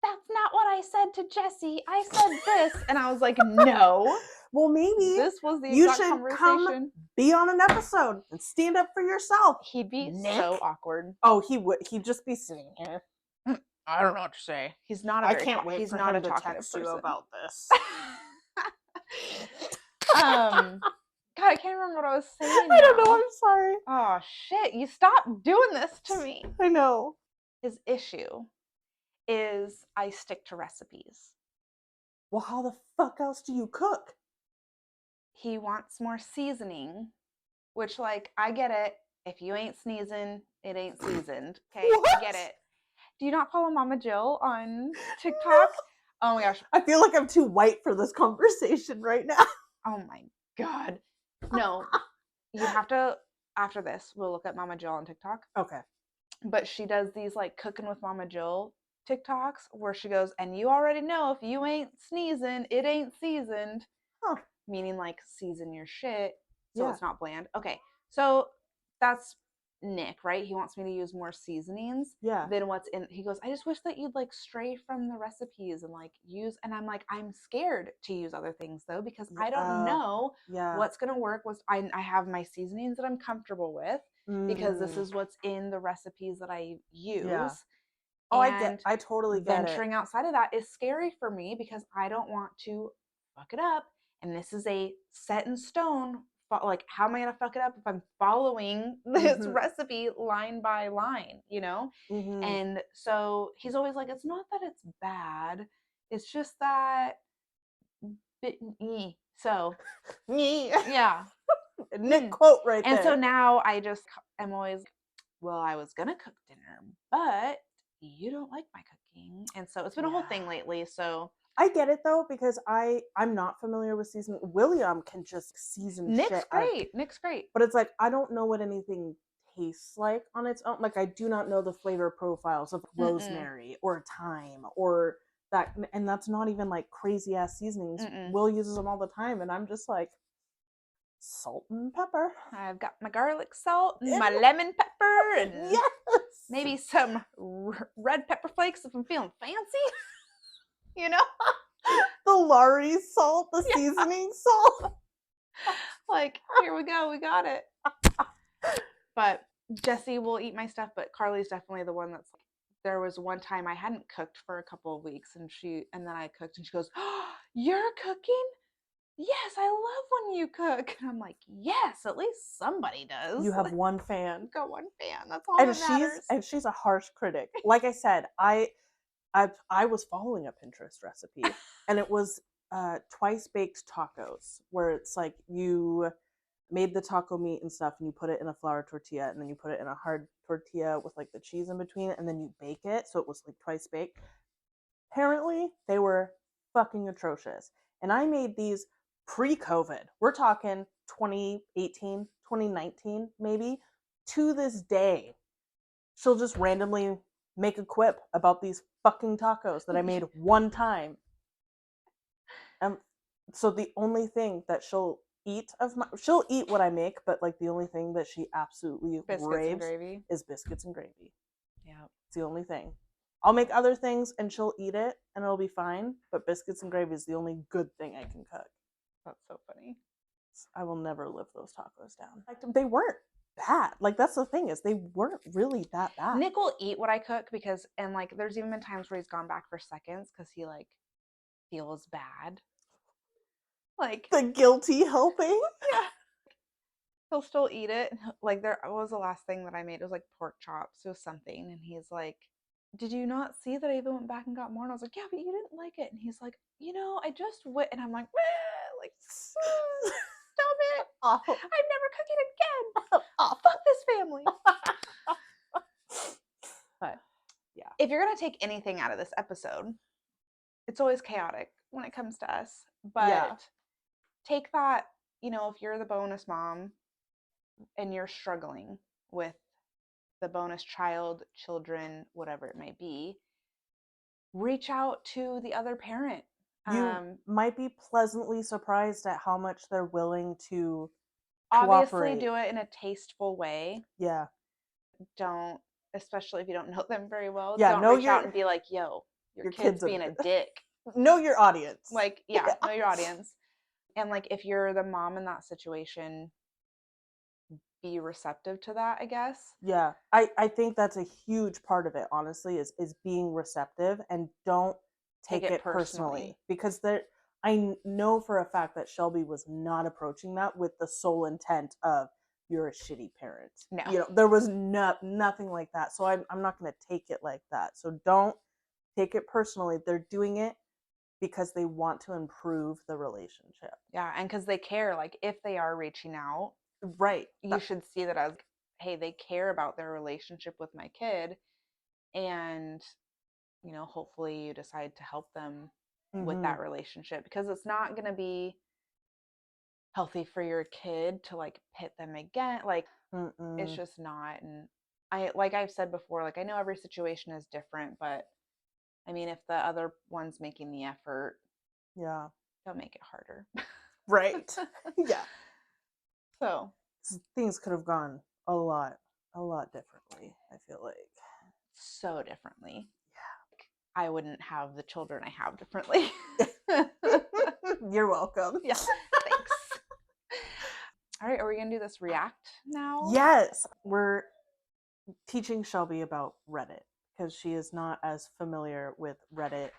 "That's not what I said to Jesse. I said this." And I was like, "No." Well, maybe This was the you exact should conversation. come be on an episode and stand up for yourself. He'd be Nick? so awkward. Oh, he would. He'd just be sitting here. I don't know what to say. He's not. I can't wait he's for not him a to talkative text you person. about this. God, I can't remember what I was saying. I don't know. now. I'm sorry. Oh shit! You stop doing this to me. I know. His issue is I stick to recipes. Well, how the fuck else do you cook? He wants more seasoning, which, like, I get it. If you ain't sneezing, it ain't seasoned. Okay, I get it. Do you not follow Mama Jill on TikTok? Oh my gosh. I feel like I'm too white for this conversation right now. Oh my god. No, you have to, after this, we'll look at Mama Jill on TikTok. Okay. But she does these, like, cooking with Mama Jill TikToks where she goes, and you already know if you ain't sneezing, it ain't seasoned. Huh. Meaning, like, season your shit so Yeah. it's not bland. Okay, so that's Nick, right? He wants me to use more seasonings Yeah. than what's in. He goes, I just wish that you'd, like, stray from the recipes and, like, use. And I'm like, I'm scared to use other things though because I don't know Yeah. what's gonna work. I have my seasonings that I'm comfortable with because this is what's in the recipes that I use. Yeah. Oh, And I totally get venturing outside of that is scary for me because I don't want to fuck it up. And this is a set in stone. Like, how am I going to fuck it up if I'm following this recipe line by line, you know? Mm-hmm. And so he's always like, it's not that it's bad. It's just that. So, yeah. Nick quote right and there. so now I just am always, well, I was going to cook dinner, but you don't like my cooking. And so it's been a whole thing lately. So I get it though, because I'm not familiar with seasoning. William can just season Nick's shit. great. Nick's great. But it's like, I don't know what anything tastes like on its own. Like, I do not know the flavor profiles of rosemary or thyme or that. And that's not even like crazy ass seasonings. Will uses them all the time. And I'm just like, salt and pepper. I've got my garlic salt and my lemon pepper and yes, maybe some red pepper flakes if I'm feeling fancy. You know? The Lari salt, the seasoning salt. Like, here we go, we got it. But Jesse will eat my stuff, but Carly's definitely the one that's like, there was one time I hadn't cooked for a couple of weeks and then I cooked and she goes, "Oh, you're cooking? Yes, I love when you cook." And I'm like, yes, at least somebody does. You have one fan. I've got one fan. That's all that matters. And she's a harsh critic. Like I said, I was following a Pinterest recipe, and it was twice baked tacos, where it's like you made the taco meat and stuff, and you put it in a flour tortilla, and then you put it in a hard tortilla with like the cheese in between, and then you bake it, so it was like twice baked. Apparently, they were fucking atrocious, and I made these pre-COVID. We're talking 2018, 2019, maybe. To this day, she'll just randomly make a quip about these fucking tacos that I made one time. So the only thing that she'll eat what I make, but like the only thing that she absolutely raves is biscuits and gravy. Yeah, it's the only thing. I'll make other things and she'll eat it and it'll be fine, but biscuits and gravy is the only good thing I can cook. That's so funny. I will never live those tacos down. Like, they weren't bad. Like, that's the thing, is they weren't really that bad. Nick will eat what I cook because, and like, there's even been times where he's gone back for seconds because he like feels bad. Like, the guilty helping. Yeah. He'll still eat it. Like, what was the last thing that I made? It was like pork chops or something. And he's like, did you not see that I even went back and got more? And I was like, yeah, but you didn't like it. And he's like, I just went. And I'm like, like, stop it. Awful. I'm never cooking again. Awful. Fuck this family. But yeah, if you're going to take anything out of this episode, it's always chaotic when it comes to us. But take that, if you're the bonus mom and you're struggling with the bonus child, children, whatever it may be, reach out to the other parent. You might be pleasantly surprised at how much they're willing to obviously cooperate. do it in a tasteful way. Yeah. Don't, especially if you don't know them very well, Yeah, don't reach out and be like, yo, your kid's being a dick. Know your audience. Like, yeah, know your audience. And like, if you're the mom in that situation, be receptive to that, I guess. Yeah. I think that's a huge part of it, honestly, is being receptive, and don't take it personally. Because I know for a fact that Shelby was not approaching that with the sole intent of, you're a shitty parent. No. There was nothing like that. So I'm not going to take it like that. So don't take it personally. They're doing it because they want to improve the relationship. Yeah, and because they care. Like, if they are reaching out, right, you should see that as, hey, they care about their relationship with my kid, and hopefully you decide to help them with that relationship, because it's not going to be healthy for your kid to like pit them again. Like, it's just not. And I've said before, like, I know every situation is different, but I mean, if the other one's making the effort, yeah, don't make it harder. Right. Yeah. So things could have gone a lot differently, I feel like. So differently. Yeah. I wouldn't have the children I have differently. You're welcome. Yeah. Thanks. All right, are we going to do this React now? Yes. We're teaching Shelby about Reddit, because she is not as familiar with Reddit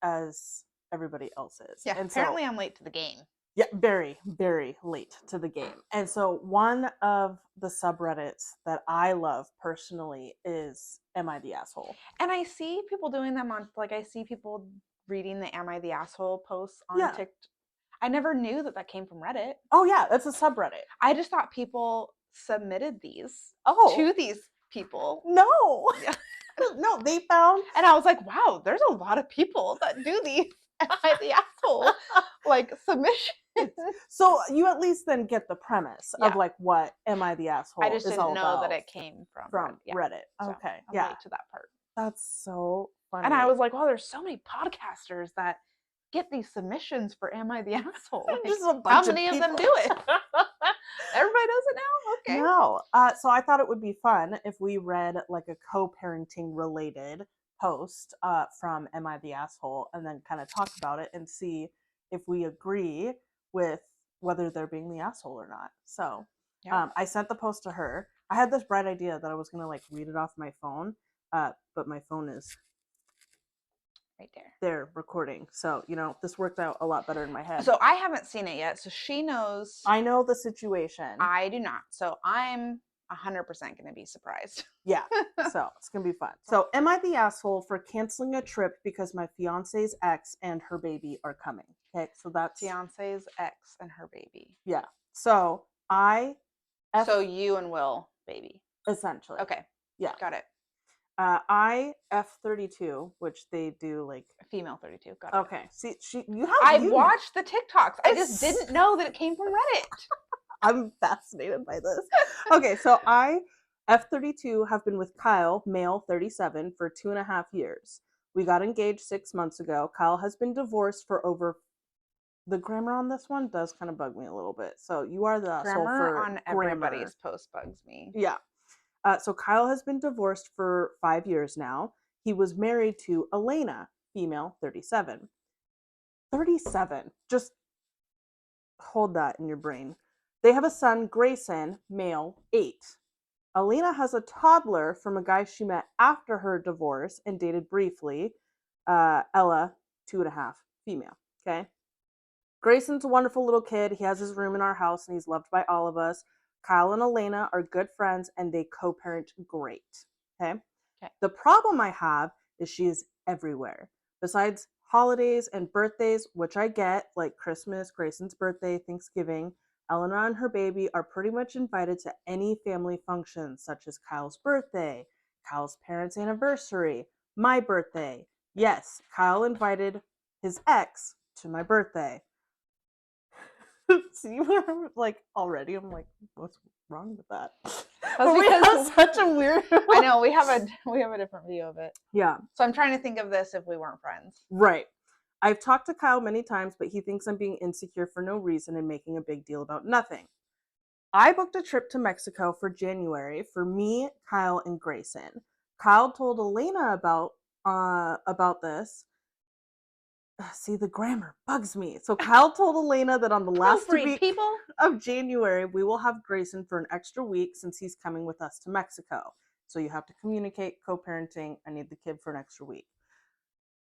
as everybody else is. Yeah, and apparently I'm late to the game. Yeah, very, very late to the game. And so one of the subreddits that I love personally is Am I the Asshole? And I see people doing them on, like, I see people reading the Am I the Asshole posts on TikTok. I never knew that came from Reddit. Oh yeah, that's a subreddit. I just thought people submitted these to these people. No. Yeah. No, they found. And I was like, wow, there's a lot of people that do these Am I the Asshole like submissions. So you at least then get the premise of like what Am I the Asshole? I just didn't know that it came from Reddit. So okay. I'm late to that part. That's so funny. And I was like, wow, there's so many podcasters that get these submissions for Am I the Asshole? Like, how many of them do it? Everybody does it now? Okay. No. So I thought it would be fun if we read like a co-parenting related post from Am I the Asshole, and then kind of talk about it and see if we agree with whether they're being the asshole or not. So I sent the post to her. I had this bright idea that I was going to like read it off my phone, but my phone is right there recording. So, this worked out a lot better in my head. So I haven't seen it yet. So she knows. I know the situation. I do not. So I'm 100% going to be surprised. Yeah. So it's going to be fun. So am I the asshole for canceling a trip because my fiance's ex and her baby are coming? Okay. So that's fiance's ex and her baby. Yeah. So so you and Will baby. Essentially. Okay. Yeah. Got it. I F32, which they do like female 32. Got it. Okay. See, I watched the TikToks. I just didn't know that it came from Reddit. I'm fascinated by this. Okay, so I F32 have been with Kyle, male 37, for 2.5 years. We got engaged 6 months ago. Kyle has been divorced for over. The grammar on this one does kind of bug me a little bit. So you are the asshole for on everybody's post bugs me. Yeah. So Kyle has been divorced for 5 years now. He was married to Elena, female 37. 37. Just hold that in your brain. They have a son, Grayson, male 8. Elena has a toddler from a guy she met after her divorce and dated briefly. Ella, 2.5, female. Okay. Grayson's a wonderful little kid. He has his room in our house and he's loved by all of us. Kyle and Elena are good friends and they co-parent great. Okay. Okay. The problem I have is she is everywhere. Besides holidays and birthdays, which I get, like Christmas, Grayson's birthday, Thanksgiving, Eleanor and her baby are pretty much invited to any family functions, such as Kyle's birthday, Kyle's parents' anniversary, my birthday. Yes, Kyle invited his ex to my birthday. See, like already, I'm like, what's wrong with that? But we have such a weird. I know we have a different view of it. Yeah. So I'm trying to think of this if we weren't friends. Right. I've talked to Kyle many times, but he thinks I'm being insecure for no reason and making a big deal about nothing. I booked a trip to Mexico for January for me, Kyle, and Grayson. Kyle told Elena about this. See, the grammar bugs me. So Kyle told Elena that on the last week of January, we will have Grayson for an extra week since he's coming with us to Mexico. So you have to communicate co-parenting. I need the kid for an extra week.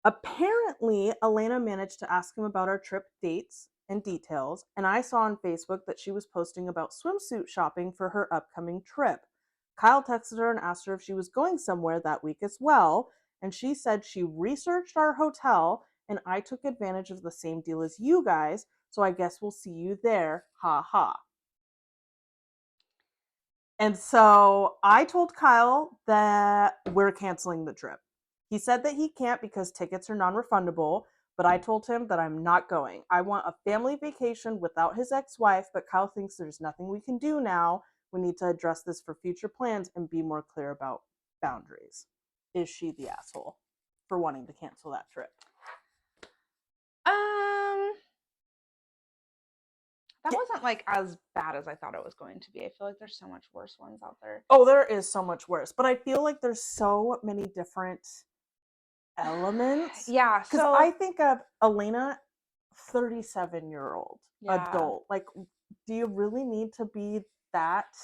Apparently, Elena managed to ask him about our trip dates and details, and I saw on Facebook that she was posting about swimsuit shopping for her upcoming trip. Kyle texted her and asked her if she was going somewhere that week as well, and she said she researched our hotel and I took advantage of the same deal as you guys, so I guess we'll see you there. Ha ha. And so I told Kyle that we're canceling the trip. He said that he can't because tickets are non-refundable, but I told him that I'm not going. I want a family vacation without his ex-wife, but Kyle thinks there's nothing we can do now. We need to address this for future plans and be more clear about boundaries. Is she the asshole for wanting to cancel that trip? That wasn't like as bad as I thought it was going to be. I feel like there's so much worse ones out there. Oh, there is so much worse, but I feel like there's so many different elements. Yeah, because I think of Elena, 37-year-old adult. Like, do you really need to be that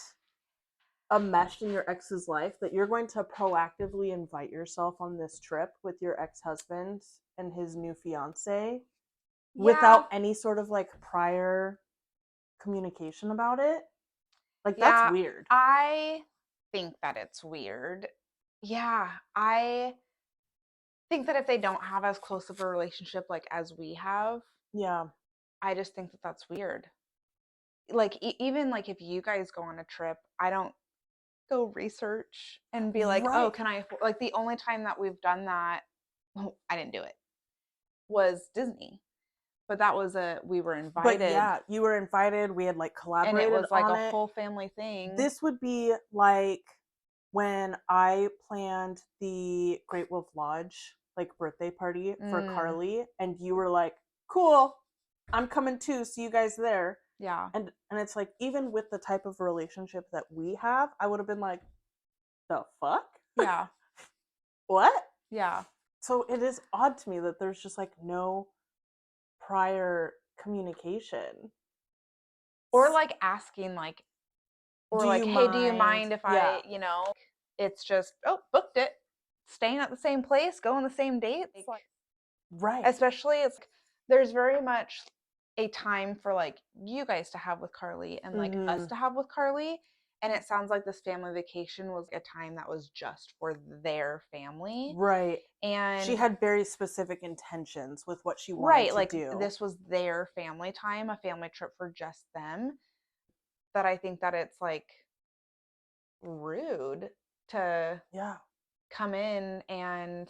enmeshed in your ex's life that you're going to proactively invite yourself on this trip with your ex-husband and his new fiance without any sort of like prior communication about it? Like, that's weird. I think that it's weird. Yeah, I think that if they don't have as close of a relationship like as we have, I just think that that's weird. Like even like if you guys go on a trip, I don't go research and be like, oh, can I like the only time that we've done that, I didn't do it, was Disney. But that was we were invited. But yeah, you were invited. We had like collaborated on it. And it was like a full family thing. This would be like when I planned the Great Wolf Lodge like birthday party for Carly, and you were like, cool, I'm coming too, see you guys there. Yeah. And it's like, even with the type of relationship that we have, I would have been like, the fuck? Yeah. What? Yeah. So it is odd to me that there's just like no prior communication. Or like asking like, or like, hey, do you mind if I, it's just, oh, booked it, staying at the same place, going the same date. Like, right. Especially it's there's very much a time for like you guys to have with Carly and like us to have with Carly. And it sounds like this family vacation was a time that was just for their family. Right. And she had very specific intentions with what she wanted to do. Like this was their family time, a family trip for just them. That I think that it's like rude to come in and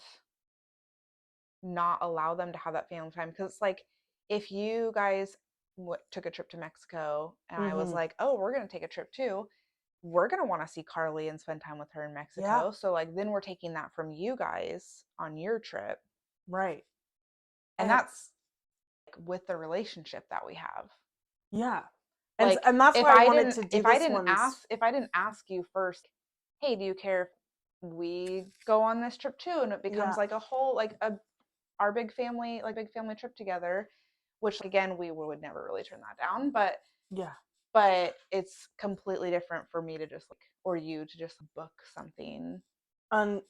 not allow them to have that family time. Because it's like if you guys took a trip to Mexico and I was like, oh, we're going to take a trip too, we're going to want to see Carly and spend time with her in Mexico. So like then we're taking that from you guys on your trip. Right. And that's like, with the relationship that we have. Yeah. Like, and that's why I wanted to do if I didn't ask you first, hey, do you care if we go on this trip too? And it becomes like a whole like our big family trip together, which again we would never really turn that down. But but it's completely different for me to just like, or you to just book something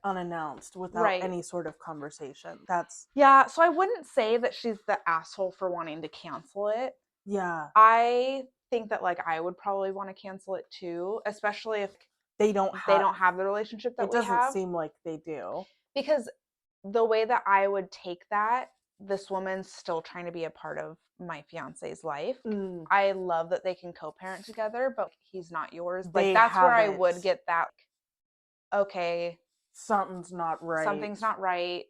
unannounced without any sort of conversation. That's so I wouldn't say that she's the asshole for wanting to cancel it. Yeah. I think that like I would probably want to cancel it too, especially if they don't they have don't have the relationship that it we doesn't have. seem like they do. Because the way that I would take that, this woman's still trying to be a part of my fiance's life. Mm, I love that they can co-parent together, but he's not yours. Like, they that's where I would haven't. get that, okay, Something's not right. something's not right.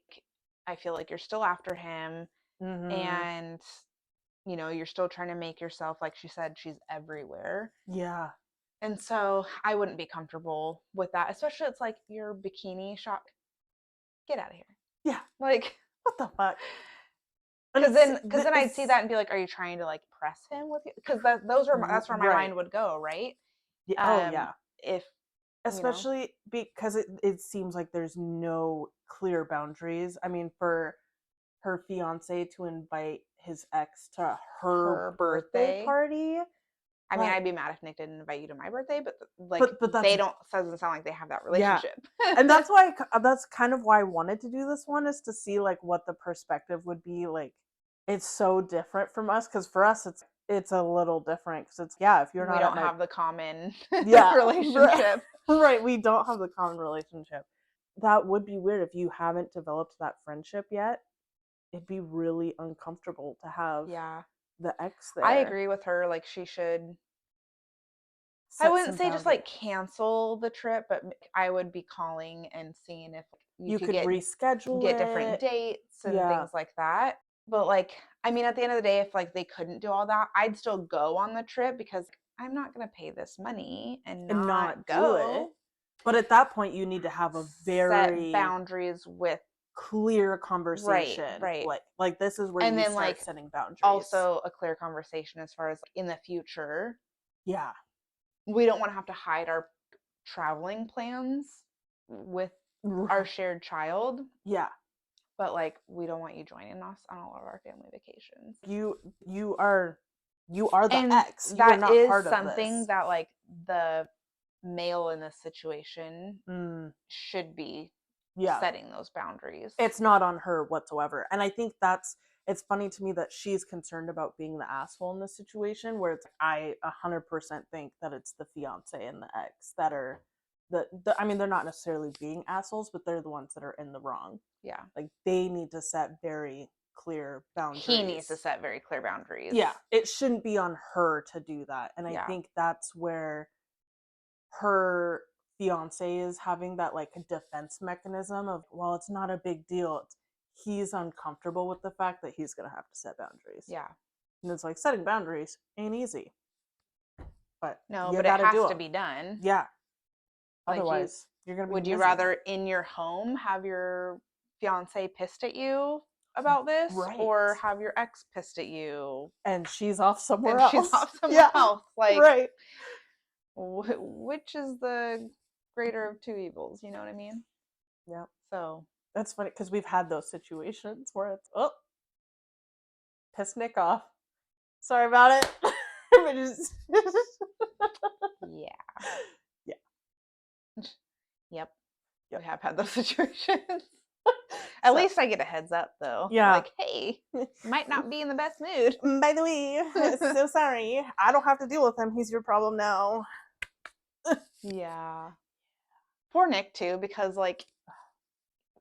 I feel like you're still after him, Mhm. and you know, you're still trying to make yourself, like she said, she's everywhere. Yeah. And so I wouldn't be comfortable with that, especially it's like your bikini shop. Get out of here. Yeah. Like, What the fuck? because then I'd see it's that and be like, are you trying to like press him with you? Because that's where my right. mind would go, right? Yeah, oh yeah. If you know, Especially because it seems like there's no clear boundaries. I mean, for her fiance to invite his ex to her her birthday birthday. party. I mean, Like, I'd be mad if Nick didn't invite you to my birthday, but like but that's they don't doesn't sound like they have that yeah. relationship. And that's why that's kind of why I wanted to do this one, is to see like what the perspective would be. Like, it's so different from us, because for us it's a little different, because it's, yeah, if you're we not don't at my have the common yeah relationship. right, we don't have the common relationship. That would be weird if you haven't developed that friendship yet. It'd be really uncomfortable to have Yeah, the ex there. I agree with her. Like, she should. I Set wouldn't some say just boundaries. like cancel the trip, but I would be calling and seeing if You could could reschedule get different it. dates and Yeah. things like that. But like, I mean, at the end of the day, if like they couldn't do all that, I'd still go on the trip because I'm not going to pay this money and And not do it. go. But at that point, you need to have a very set boundaries with clear conversation. right. Like this is where And you then, start like, setting boundaries. also a clear conversation as far as like, in the future. Yeah. We don't want to have to hide our traveling plans with our shared child. Yeah. But like, we don't want you joining us on all of our family vacations. You are the and ex. You that are not is part something of this. that like the male in this situation Mm, should be yeah. setting those boundaries. It's not on her whatsoever. And I think it's funny to me that she's concerned about being the asshole in this situation, where it's, I 100% think that it's the fiance and the ex that are I mean, they're not necessarily being assholes, but they're the ones that are in the wrong. Yeah. Like, they need to set very clear boundaries. He needs to set very clear boundaries. Yeah. It shouldn't be on her to do that. And I think that's where her fiance is having that like defense mechanism of, well, it's not a big deal. He's uncomfortable with the fact that he's gonna have to set boundaries. Yeah. And it's like, setting boundaries ain't easy. But no, you but it gotta has do to be done. Yeah. Like, Otherwise, you're gonna be would you miserable. rather in your home have your fiance pissed at you about this, Right. or have your ex pissed at you and she's off somewhere and else? she's off somewhere else? Like, right. Which is the greater of two evils? You know what I mean? Yeah. So that's funny, because we've had those situations where it's, oh, piss Nick off. Sorry about it. yeah. Yeah. Yep. Yep. We have had those situations. At least I get a heads up, though. Yeah. Like, hey, might not be in the best mood. By the way, so sorry. I don't have to deal with him. He's your problem now. Yeah. Poor Nick, too, because, like,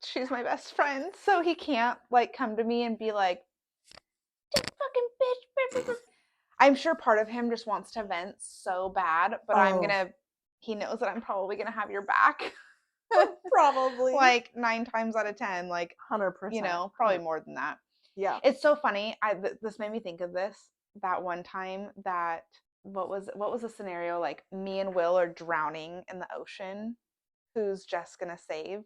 she's my best friend, so he can't, like, come to me and be like, just fucking bitch. I'm sure part of him just wants to vent so bad, but he knows that I'm probably gonna have your back. Probably. Like 9 times out of 10, like 100%. you know, probably more than that. Yeah. It's so funny. This made me think of that one time that what was the scenario? Like, me and Will are drowning in the ocean. Who's Jess gonna save?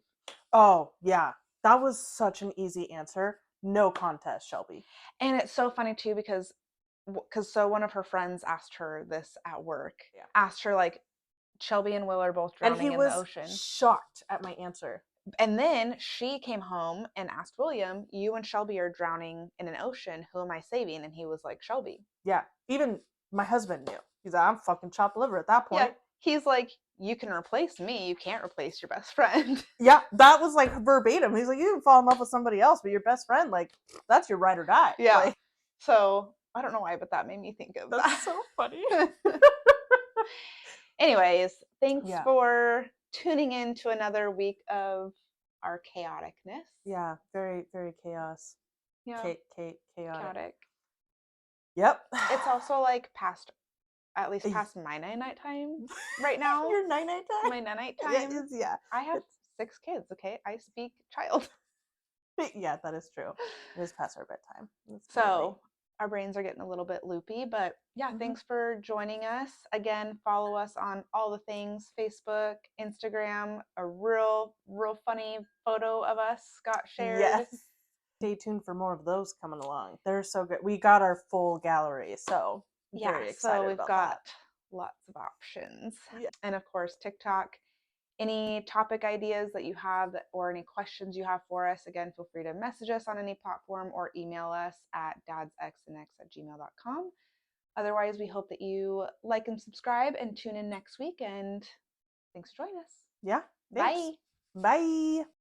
Oh, yeah. That was such an easy answer. No contest, Shelby. And it's so funny too, because so one of her friends asked her this at work. Yeah. Asked her, like, Shelby and Will are both drowning in the ocean. And he was shocked at my answer. And then she came home and asked William, you and Shelby are drowning in an ocean. Who am I saving? And he was like, Shelby. Yeah. Even my husband knew. He's like, I'm fucking chopped liver at that point. Yeah. He's like, you can replace me. You can't replace your best friend. Yeah. That was like verbatim. He's like, you can fall in love with somebody else, but your best friend, like, that's your ride or die. Yeah. Like, so I don't know why, but that made me think of that. That's so funny. Anyways, thanks Yeah. for tuning in to another week of our chaoticness. Yeah, very, very chaos. Yeah, Chaotic. chaotic. Yep. It's also like at least past my night time right now. Your night time? My night Yeah, time. yeah. I have 6 kids, okay? I speak child. Yeah, that is true. It is past our bedtime. So our brains are getting a little bit loopy, but yeah, thanks for joining us. Again, follow us on all the things, Facebook, Instagram. A real funny photo of us got shared. Yes. Stay tuned for more of those coming along. They're so good. We got our full gallery, so very excited so we've about got that. lots of options. Yeah. And of course, TikTok. Any topic ideas that you have or any questions you have for us, again, feel free to message us on any platform or email us at dadsxnx@gmail.com. Otherwise, we hope that you like and subscribe and tune in next week. And thanks for joining us. Yeah. Thanks. Bye. Bye.